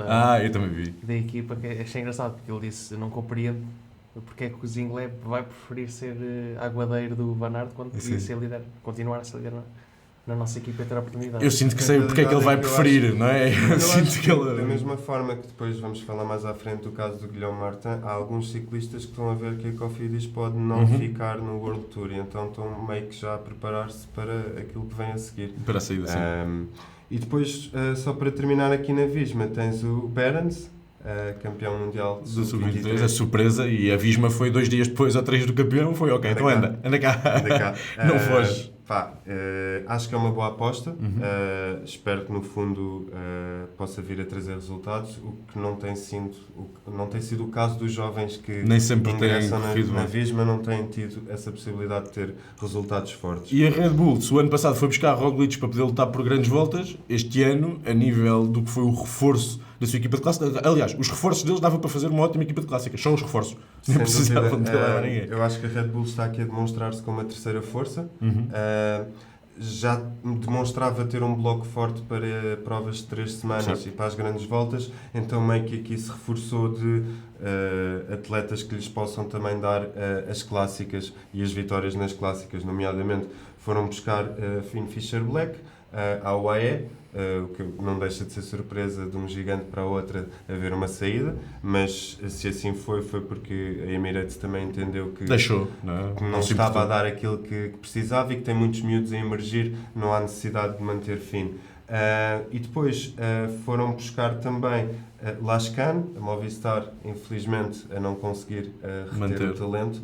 eu também vi. Da equipa, que achei engraçado, porque ele disse, não compreendo porque é que o Zingle vai preferir ser aguadeiro do Van Aert quando podia ser líder, continuar a ser líder na nossa equipa e ter a oportunidade. Eu sinto que sei porque é que ele vai preferir, não é? Eu sinto que ele... Da mesma forma que depois vamos falar mais à frente do caso do Guilherme Martin, há alguns ciclistas que estão a ver que a Cofidis pode não ficar no World Tour, e então estão meio que já a preparar-se para aquilo que vem a seguir. Para a saída, sim. E depois, só para terminar aqui na Visma, tens o Behrens, campeão mundial do Sub-23, a surpresa, e a Visma foi 2 dias depois ou 3 do campeão, foi ok, então anda cá. Não foge. Acho que é uma boa aposta. Espero que no fundo possa vir a trazer resultados, o que não tem sido o caso dos jovens que nem sempre ingressam na Visma, não têm tido essa possibilidade de ter resultados fortes. E a Red Bull, se o ano passado foi buscar Roglic para poder lutar por grandes voltas, este ano, a nível do que foi o reforço da sua equipa de clássica, aliás, os reforços deles dava para fazer uma ótima equipa de clássicas, só os reforços, não precisavam de levar ninguém. Eu acho que a Red Bull está aqui a demonstrar-se como a terceira força. Já demonstrava ter um bloco forte para provas de 3 semanas, certo, e para as grandes voltas, então meio que aqui se reforçou de atletas que lhes possam também dar as clássicas e as vitórias nas clássicas, nomeadamente foram buscar Finn Fisher Black, à UAE, o que não deixa de ser surpresa de um gigante para outra haver uma saída, mas se assim foi porque a Emirates também entendeu que não estava a dar aquilo que precisava e que tem muitos miúdos a emergir, não há necessidade de manter Finn. E depois foram buscar também Lascan, a Movistar, infelizmente, a não conseguir reter o talento.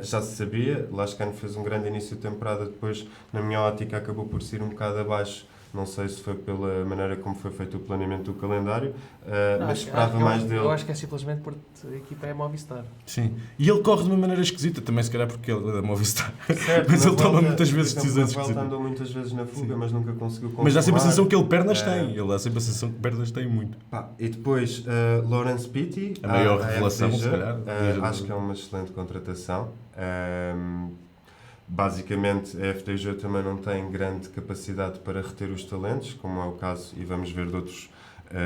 Já se sabia, Lascan fez um grande início de temporada, depois, na minha ótica, acabou por ser um bocado abaixo. Não sei se foi pela maneira como foi feito o planeamento do calendário, mas esperava mais dele. Eu acho que é simplesmente porque a equipa é Movistar. Sim. E ele corre de uma maneira esquisita, também se calhar porque ele é da Movistar. Certo, mas ele toma muitas vezes decisões esquisitas. Ele andou muitas vezes na fuga, mas nunca conseguiu controlar. Mas dá sempre a sensação que ele pernas tem. Ele dá sempre a sensação que pernas tem muito. E depois, Lawrence Pitty. A maior revelação, se calhar. Acho que é uma excelente contratação. Basicamente, a FDJ também não tem grande capacidade para reter os talentos, como é o caso, e vamos ver de outros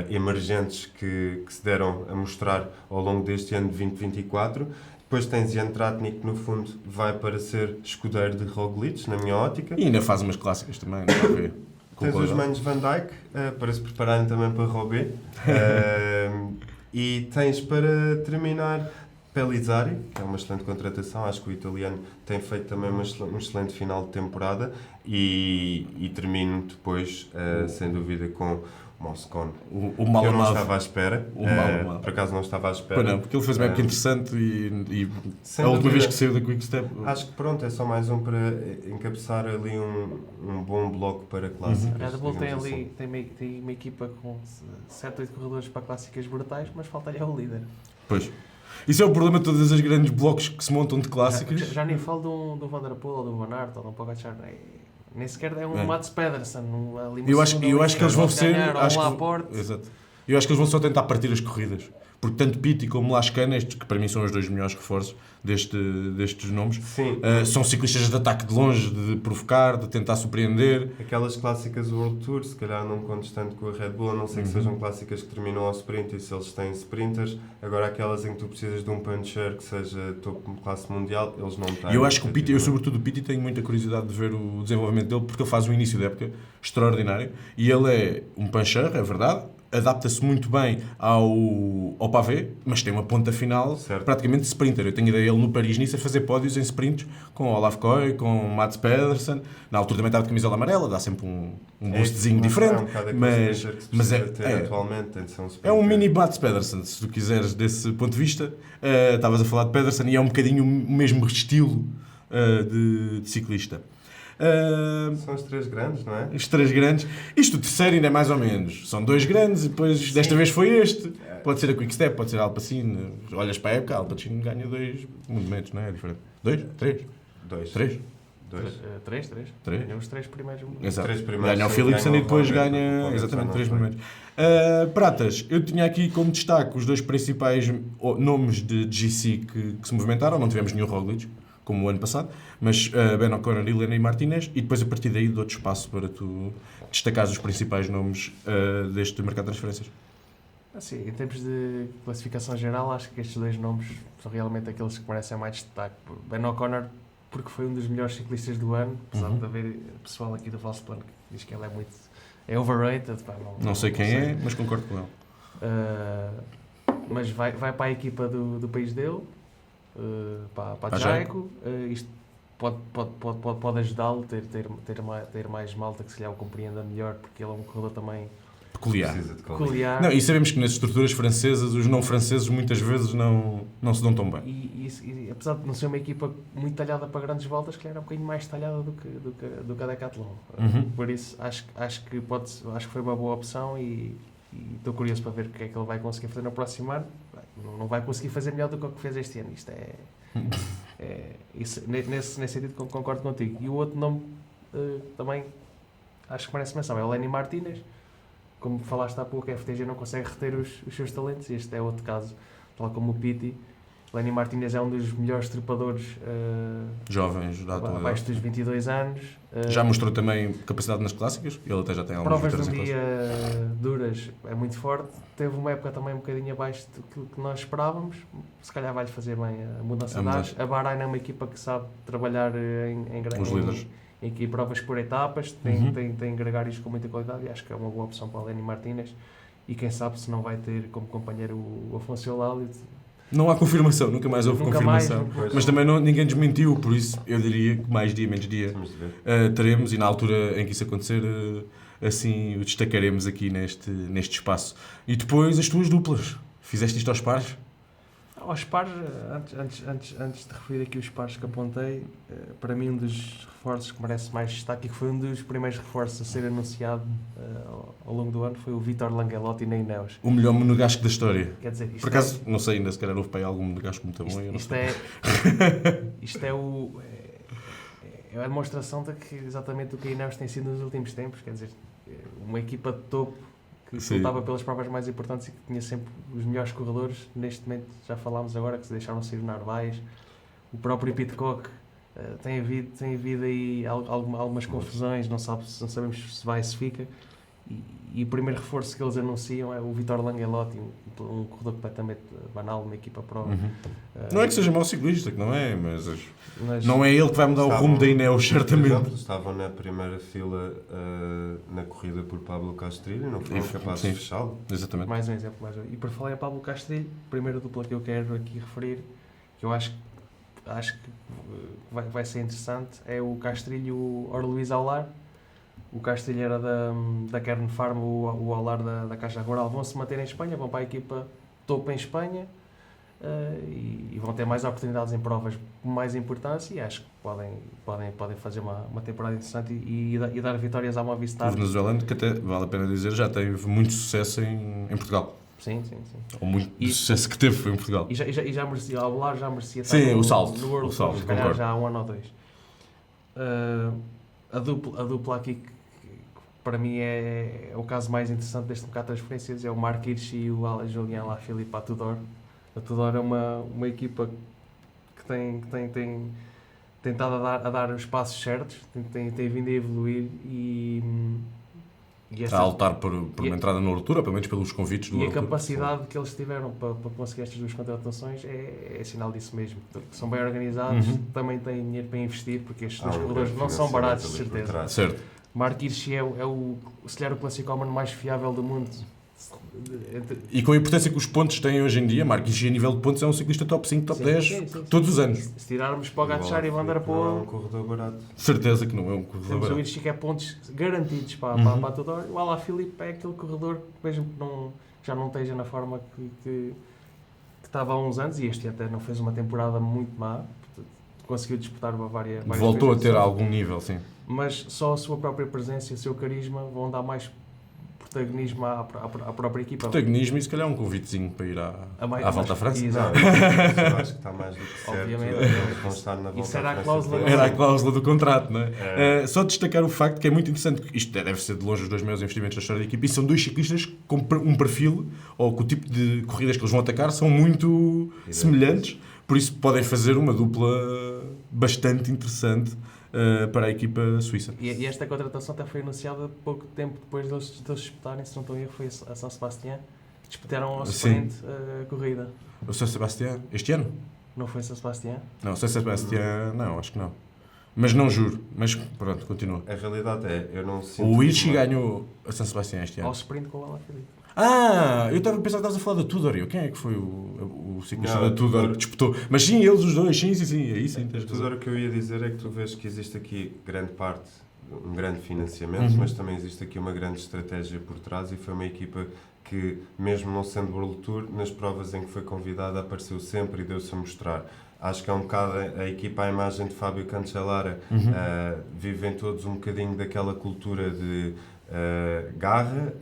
emergentes que se deram a mostrar ao longo deste ano de 2024. Depois tens Jan Tratnik, que no fundo vai para ser escudeiro de Roglic, na minha ótica. E ainda faz umas clássicas também, não é a ver? Tens os manos Van Dijk, para se prepararem também para Roubaix. E tens, para terminar, Pellizzari, que é uma excelente contratação. Acho que o italiano tem feito também um excelente final de temporada. E termino depois, sem dúvida, com Moscon. O mal que eu não estava à espera. Por acaso não estava à espera. Não, porque ele fez uma época interessante e a última vez que saiu da Quick Step... Acho que pronto, é só mais um para encabeçar ali um bom bloco para clássicas. A Red Bull tem ali tem uma equipa com 7 ou 8 corredores para clássicas brutais, mas falta-lhe o líder. Pois. Isso é o problema de todos os grandes blocos que se montam de clássicas. Já nem falo do Van der Poel ou do Van Aert ou do Pogacar. Nem sequer é um Mats Pedersen. Eu acho que eles vão ser... Exato. Eu acho que eles vão só tentar partir as corridas. Porque tanto Pitty como Lascana, estes que para mim são os 2 melhores reforços destes nomes, são ciclistas de ataque de longe, de provocar, de tentar surpreender. Aquelas clássicas World Tour, se calhar não contes tanto com a Red Bull, a não ser que sejam clássicas que terminam ao sprint, e se eles têm sprinters. Agora aquelas em que tu precisas de um puncher que seja topo de classe mundial, eles não têm. Eu acho que o Pitty, sobretudo o Pitty, tenho muita curiosidade de ver o desenvolvimento dele, porque ele faz um início de época extraordinário, e ele é um puncher, é verdade, adapta-se muito bem ao pavé, mas tem uma ponta final praticamente sprinter. Eu tenho ideia ele no Paris-Nice a fazer pódios em sprints com Olaf Koy, com Mats Pedersen. Na altura também estava de camisola amarela, dá sempre um boostzinho diferente. É um mini Mats Pedersen, se tu quiseres, desse ponto de vista. Estavas a falar de Pedersen e é um bocadinho o mesmo estilo de ciclista. São os 3 grandes, não é? Os 3 grandes. Isto o terceiro ainda é mais ou menos. São 2 grandes e depois desta vez foi este. Pode ser a Quickstep, pode ser a Alpecin. Olhas para a época, a Alpecin ganha 2 monumentos, não é? É diferente. 2? 3? 2. 3? 3. Ganham os 3 primeiros monumentos. Exato. Ganha o Philipsen e depois ganha exatamente 3 monumentos. Pratas, eu tinha aqui como destaque os 2 principais nomes de GC que se movimentaram. Não tivemos nenhum Roglic, como o ano passado, mas Ben O'Connor e Lenny Martinez, e depois a partir daí dou-te espaço para tu destacares os principais nomes deste mercado de transferências. Assim, em termos de classificação geral, acho que estes 2 nomes são realmente aqueles que merecem mais destaque. Ben O'Connor, porque foi um dos melhores ciclistas do ano, apesar de haver pessoal aqui do Falso Plano que diz que ele é overrated. Não sei quem é, mas concordo com ele. Mas vai para a equipa do país dele, para a Jaico. Isto pode ajudá-lo a ter mais malta que se calhar o compreenda melhor, porque ele é um corredor também peculiar. Não, e sabemos que nas estruturas francesas os não franceses muitas vezes não se dão tão bem. E apesar de não ser uma equipa muito talhada para grandes voltas, que era um bocadinho mais talhada do que a Decathlon. Por isso acho que foi uma boa opção e estou curioso para ver o que é que ele vai conseguir fazer no próximo ano. Não vai conseguir fazer melhor do que o que fez este ano. Isto nesse sentido concordo contigo. E o outro nome também acho que merece menção é o Lenny Martinez. Como falaste há pouco, a FTG não consegue reter os seus talentos. Este é outro caso, tal como o Pitti. Lenny Martinez é um dos melhores trepadores jovens da atualidade, abaixo dos 22 anos. Já mostrou também capacidade nas clássicas. Ele até já tem algumas provas vitórias de um dia duras, é muito forte. Teve uma época também um bocadinho abaixo do que nós esperávamos. Se calhar vai-lhe fazer bem a mudança de ares. A Bahrein é uma equipa que sabe trabalhar em provas por etapas, tem gregários com muita qualidade e acho que é uma boa opção para o Lenny Martinez. E quem sabe se não vai ter como companheiro o Afonso Eulalia. Não há confirmação, nunca mais houve confirmação. Mas também ninguém desmentiu, por isso eu diria que mais dia, menos dia teremos, e na altura em que isso acontecer, assim o destacaremos aqui neste espaço. E depois as tuas duplas. Fizeste isto aos pares? Aos pares, antes de referir aqui os pares que apontei, para mim um dos reforços que merece mais destaque e que foi um dos primeiros reforços a ser anunciado ao longo do ano foi o Vitor Langelotti na Ineos. O melhor monegasco da história. Quer dizer, por acaso, não sei ainda, se calhar houve para aí algum monegasco muito bom. Isto é a demonstração de que exatamente o que a Ineos tem sido nos últimos tempos, quer dizer, uma equipa de topo que lutava pelas provas mais importantes e que tinha sempre os melhores corredores. Neste momento, já falámos agora que se deixaram sair o Narvaez, o próprio Pidcock. Tem havido aí algumas confusões, não sabemos se vai, se fica. E o primeiro reforço que eles anunciam é o Vitor Langelotti, um corredor completamente banal, uma equipa prova. Não é que seja mau ciclista, que não é, mas não é ele que vai mudar o rumo da Ineos, certamente. Estavam na primeira fila na corrida por Pablo Castrillo, não foram capazes de fechá-lo. Exatamente. Mais um exemplo. E por falar em Pablo Castrillo, a primeira dupla que eu quero aqui referir, que eu acho que vai ser interessante, é o Castrillo e o Luís Aular. O Castrillo era da Kern Farm, o Aular da Caixa Rural. Vão se manter em Espanha, vão para a equipa topo em Espanha e vão ter mais oportunidades em provas com mais importância e acho que podem fazer uma temporada interessante e dar vitórias à Movistar. O venezuelano, que até vale a pena dizer, já teve muito sucesso em Portugal. Sim. Ou muito sucesso que teve foi em Portugal. E já merecia, o Aular já merecia estar no World Tour, se calhar já há um ano ou dois. A dupla aqui que para mim é o caso mais interessante deste mercado de transferências é o Mark Hirschi e o Julien Lafilippe à Tudor. A Tudor é uma equipa que tem tentado a dar os passos certos, tem vindo a evoluir e a lutar por uma entrada na altura, pelo menos pelos convites do E a capacidade que eles tiveram para conseguir estas duas contratações é sinal disso mesmo. São bem organizados, também têm dinheiro para investir, porque estes dois corredores não são baratos, de certeza. Certo. Mark Hirschi é se calhar o classicómano mais fiável do mundo E com a importância que os pontos têm hoje em dia, Marquinhos, a nível de pontos, é um ciclista top 5, top 10, todos os anos. Se tirarmos para o Gatchar e Van der Poel... Não é um corredor barato. Certeza que não é um corredor Temos o barato. Irchi que é pontos garantidos para a Tudor. O Alaphilippe é aquele corredor que mesmo que já não esteja na forma que estava há uns anos, e este até não fez uma temporada muito má, conseguiu disputar várias Voltou a vezes, ter algum nível, sim. mas só a sua própria presença e o seu carisma vão dar mais protagonismo à própria equipa. Protagonismo e se calhar um convitezinho para ir à Volta à França. Exato. Eu acho que está mais do que certo. Obviamente. Eles vão estar na Volta Isso era à a França. cláusula. Era a cláusula do contrato, não é? Só destacar o facto que é muito interessante, que isto deve ser de longe os 2 maiores investimentos da história da equipa, e são 2 ciclistas com um perfil, ou com o tipo de corridas que eles vão atacar, são muito semelhantes, por isso podem fazer uma dupla bastante interessante para a equipa suíça. E esta contratação até foi anunciada pouco tempo depois deles disputarem, se não estou a erro, foi a São Sebastião. Disputaram ao sprint a corrida. O São Sebastião, este ano? Não foi São Sebastião? Não, São Sebastião, não, acho que não. Mas não juro. Mas pronto, continua. A realidade é, eu não sinto... O Irchi ganhou a São Sebastião este ano. Ao sprint com o Alaphilippe. Eu estava a pensar que estavas a falar da Tudor. Quem é que foi o ciclista Não, da Tudor que disputou? Mas sim, eles os dois, sim. Aí sim, tens razão. Tudo o que eu ia dizer é que tu vês que existe aqui grande parte, um grande financiamento, mas também existe aqui uma grande estratégia por trás, e foi uma equipa que, mesmo não sendo World Tour, nas provas em que foi convidada apareceu sempre e deu-se a mostrar. Acho que é um bocado a equipa, a imagem de Fábio Cancellara, vivem todos um bocadinho daquela cultura de garra,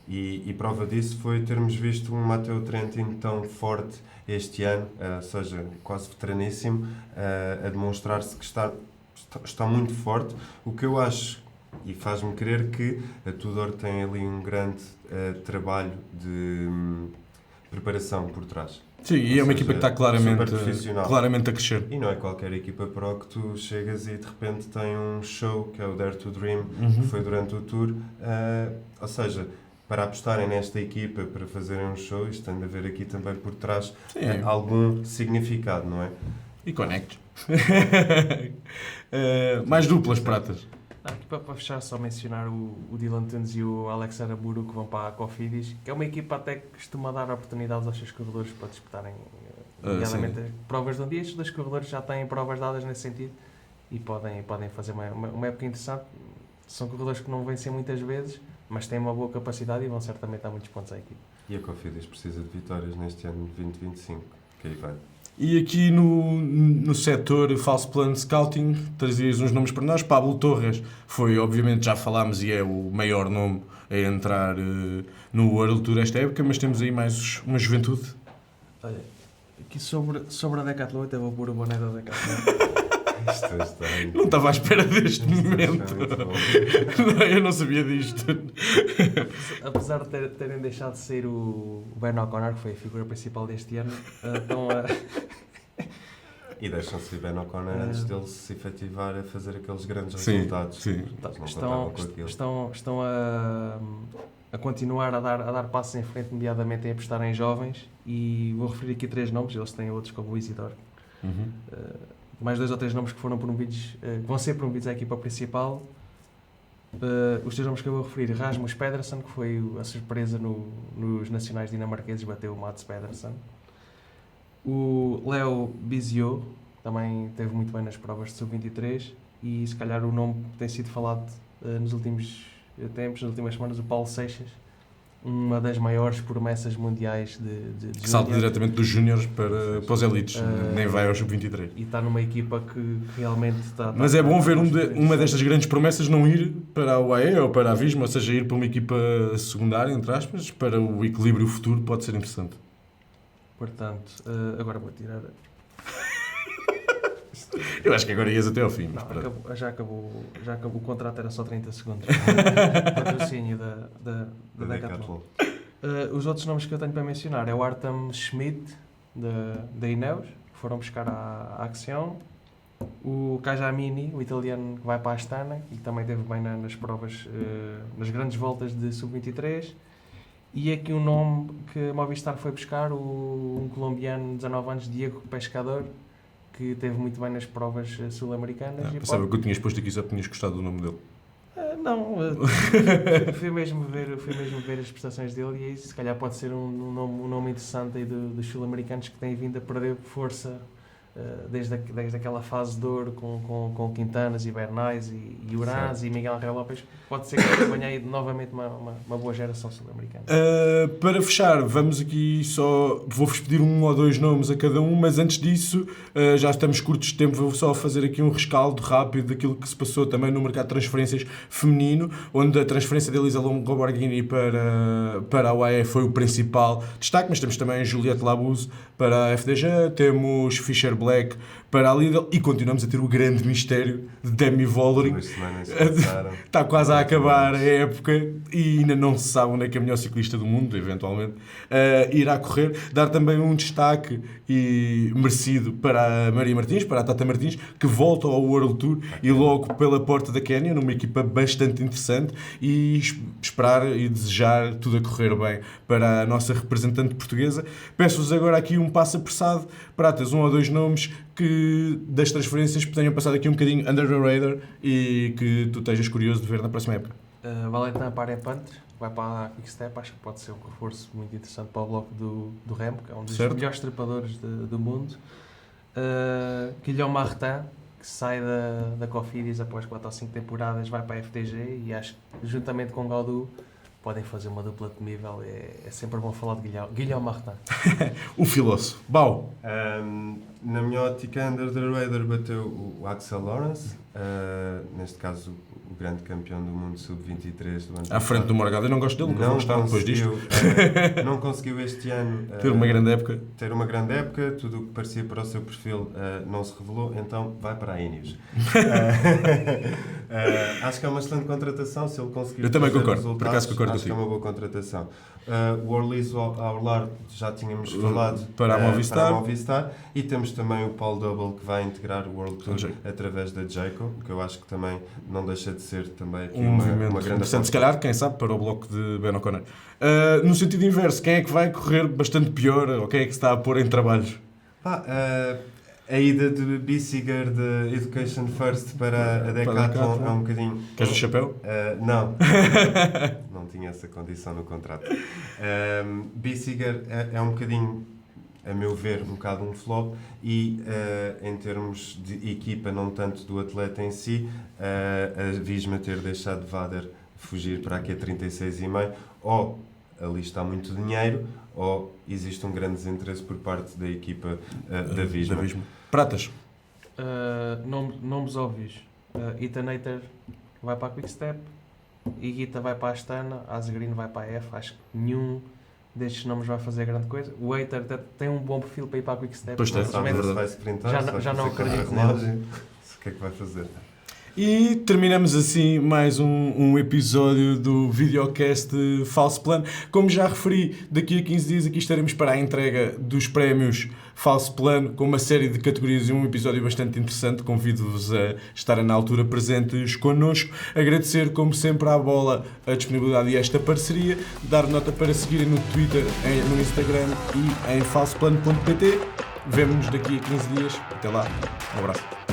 e prova disso foi termos visto um Matteo Trentin tão forte este ano, ou seja, quase veteraníssimo, a demonstrar-se que está muito forte, o que eu acho e faz-me crer que a Tudor tem ali um grande trabalho de preparação por trás. Sim, e é uma equipa que está claramente a crescer. E não é qualquer equipa pro que tu chegas e de repente tem um show, que é o Dare to Dream, que foi durante o Tour. Ou seja, para apostarem nesta equipa, para fazerem um show, isto tem de haver aqui também por trás algum significado, não é? E conectos. Mais duplas pratas. Aqui para fechar, só mencionar o Dylan Tunes e o Alex Aramburu, que vão para a Cofidis, que é uma equipa até que costuma dar oportunidades aos seus corredores para disputarem, nomeadamente, provas de um dia. Estes 2 corredores já têm provas dadas nesse sentido e podem fazer uma época interessante. São corredores que não vencem muitas vezes, mas têm uma boa capacidade e vão certamente dar muitos pontos à equipe. E a Cofidis precisa de vitórias neste ano de 2025, que aí vai. E aqui no setor False Plan Scouting, trazias uns nomes para nós. Pablo Torres foi, obviamente, já falámos, e é o maior nome a entrar no World Tour esta época, mas temos aí mais uma juventude. Olha, aqui sobre a Decathlon, até vou pôr o boné da Decathlon. Não estava à espera deste momento. Não, eu não sabia disto. Apesar de terem deixado de sair o Ben O'Connor, que foi a figura principal deste ano, estão a... E deixam-se Ben O'Connor antes dele se efetivar a fazer aqueles grandes resultados. Sim. Estão a continuar a dar passos em frente, nomeadamente em apostar em jovens, e vou referir aqui 3 nomes, eles têm outros como o Isidore. Mais 2 ou 3 nomes que foram promovidos, vão ser promovidos à equipa principal. Os 3 nomes que eu vou referir: Rasmus Pedersen, que foi a surpresa nos nacionais dinamarqueses, bateu o Mats Pedersen. O Leo Biziot também teve muito bem nas provas de sub-23, e se calhar o nome que tem sido falado nos últimos tempos, nas últimas semanas, o Paulo Seixas, uma das maiores promessas mundiais de que salta diretamente dos júniores para os elites, nem vai ao sub-23. E está numa equipa que realmente está... Mas é bom ver uma destas grandes promessas não ir para a UAE ou para a Visma, ou seja, ir para uma equipa secundária, entre aspas, para o equilíbrio futuro, pode ser interessante. Portanto, agora vou tirar... Eu acho que agora ias até ao fim. Não, já acabou. O contrato era só 30 segundos. Patrocínio da Decathlon. Os outros nomes que eu tenho para mencionar é o Artem Schmidt, da Ineos, que foram buscar a Axion. O Cajamini, o italiano, que vai para a Astana e que também teve bem nas provas, nas grandes voltas de sub-23. E aqui um nome que a Movistar foi buscar, um colombiano de 19 anos, Diego Pescador, que teve muito bem nas provas sul-americanas. Pensava que eu tinhas posto aqui só porque tinhas gostado do nome dele. Não, fui mesmo ver as prestações dele e isso, se calhar pode ser um nome interessante aí dos sul-americanos que têm vindo a perder força desde aquela fase de ouro com Quintanas e Bernais e Urans e Miguel Angel Lopes. Pode ser que venha aí novamente uma boa geração sul-americana. Para fechar, vamos aqui vou-vos pedir 1 ou 2 nomes a cada um, mas antes disso, já estamos curtos de tempo, vou só fazer aqui um rescaldo rápido daquilo que se passou também no mercado de transferências feminino, onde a transferência de Elisa Lombardini para a UAE foi o principal destaque, mas temos também Juliette Labuse para a FDJ, temos Fischer Black para a Lidl e continuamos a ter o grande mistério de Demi Vollering. Está quase a acabar a época e ainda não se sabe onde é que a melhor ciclista do mundo, eventualmente, irá correr. Dar também um destaque e merecido para a Maria Martins, para a Tata Martins, que volta ao World Tour e logo pela porta da Quénia, numa equipa bastante interessante, e esperar e desejar tudo a correr bem para a nossa representante portuguesa. Peço-vos agora aqui um passo apressado, Pratas, 1 ou 2 nomes que das transferências tenham passado aqui um bocadinho under the radar e que tu estejas curioso de ver na próxima época. Valentin Paré-Panter vai para a Quick-Step, acho que pode ser um reforço muito interessante para o bloco do Remo, que é um dos melhores trepadores do mundo. Guilherme Martin, que sai da Cofidis após 4 ou 5 temporadas, vai para a FDG e acho que juntamente com Gaudu podem fazer uma dupla temível. É sempre bom falar de Guilherme Martin. O filósofo. Bau. Na minha ótica, under the radar bateu o Axel Lawrence, neste caso o grande campeão do mundo sub-23 do ano passado. À frente do Morgado, eu não gosto dele, nunca vou gostar depois disto. Não conseguiu este ano ter uma grande época. Tudo o que parecia para o seu perfil não se revelou, então vai para a Ineos. Acho que é uma excelente contratação, se ele conseguir. Eu também concordo, por acaso concordo contigo. Acho que é uma boa contratação. O Orlizo Aurlar já tínhamos falado para a Movistar, e temos também o Paul Double que vai integrar o World Tour através da Jayco, que eu acho que também não deixa de ser também aqui uma grande interessante, se calhar, quem sabe, para o bloco de Ben O'Connor. No sentido inverso, quem é que vai correr bastante pior ou quem é que se está a pôr em trabalhos? A ida de Bissiger de Education First para a Decathlon é um bocadinho... Queres o chapéu? Não. Não tinha essa condição no contrato. Bissiger é um bocadinho, a meu ver, um bocado um flop e em termos de equipa, não tanto do atleta em si, a Visma ter deixado Vader fugir para aqui a 36,5, ou ali está muito dinheiro, ou existe um grande desinteresse por parte da equipa da Visma. Pratas? Nomes óbvios. Ethan Hayter vai para a Quick-Step, Higuita vai para a Astana, Asgreen vai para a F. Acho que nenhum destes nomes vai fazer grande coisa. O Hayter tem um bom perfil para ir para a Quick-Step. Pois tem, vai sprintar, já não acredito nele. O que é que vai fazer? E terminamos assim mais um episódio do videocast Falso Plano. Como já referi, daqui a 15 dias aqui estaremos para a entrega dos prémios Falso Plano, com uma série de categorias e um episódio bastante interessante. Convido-vos a estar na altura presentes connosco. Agradecer, como sempre, à Bola a disponibilidade e esta parceria. Dar nota para seguirem no Twitter, no Instagram e em falsoplano.pt. Vemo-nos daqui a 15 dias. Até lá. Um abraço.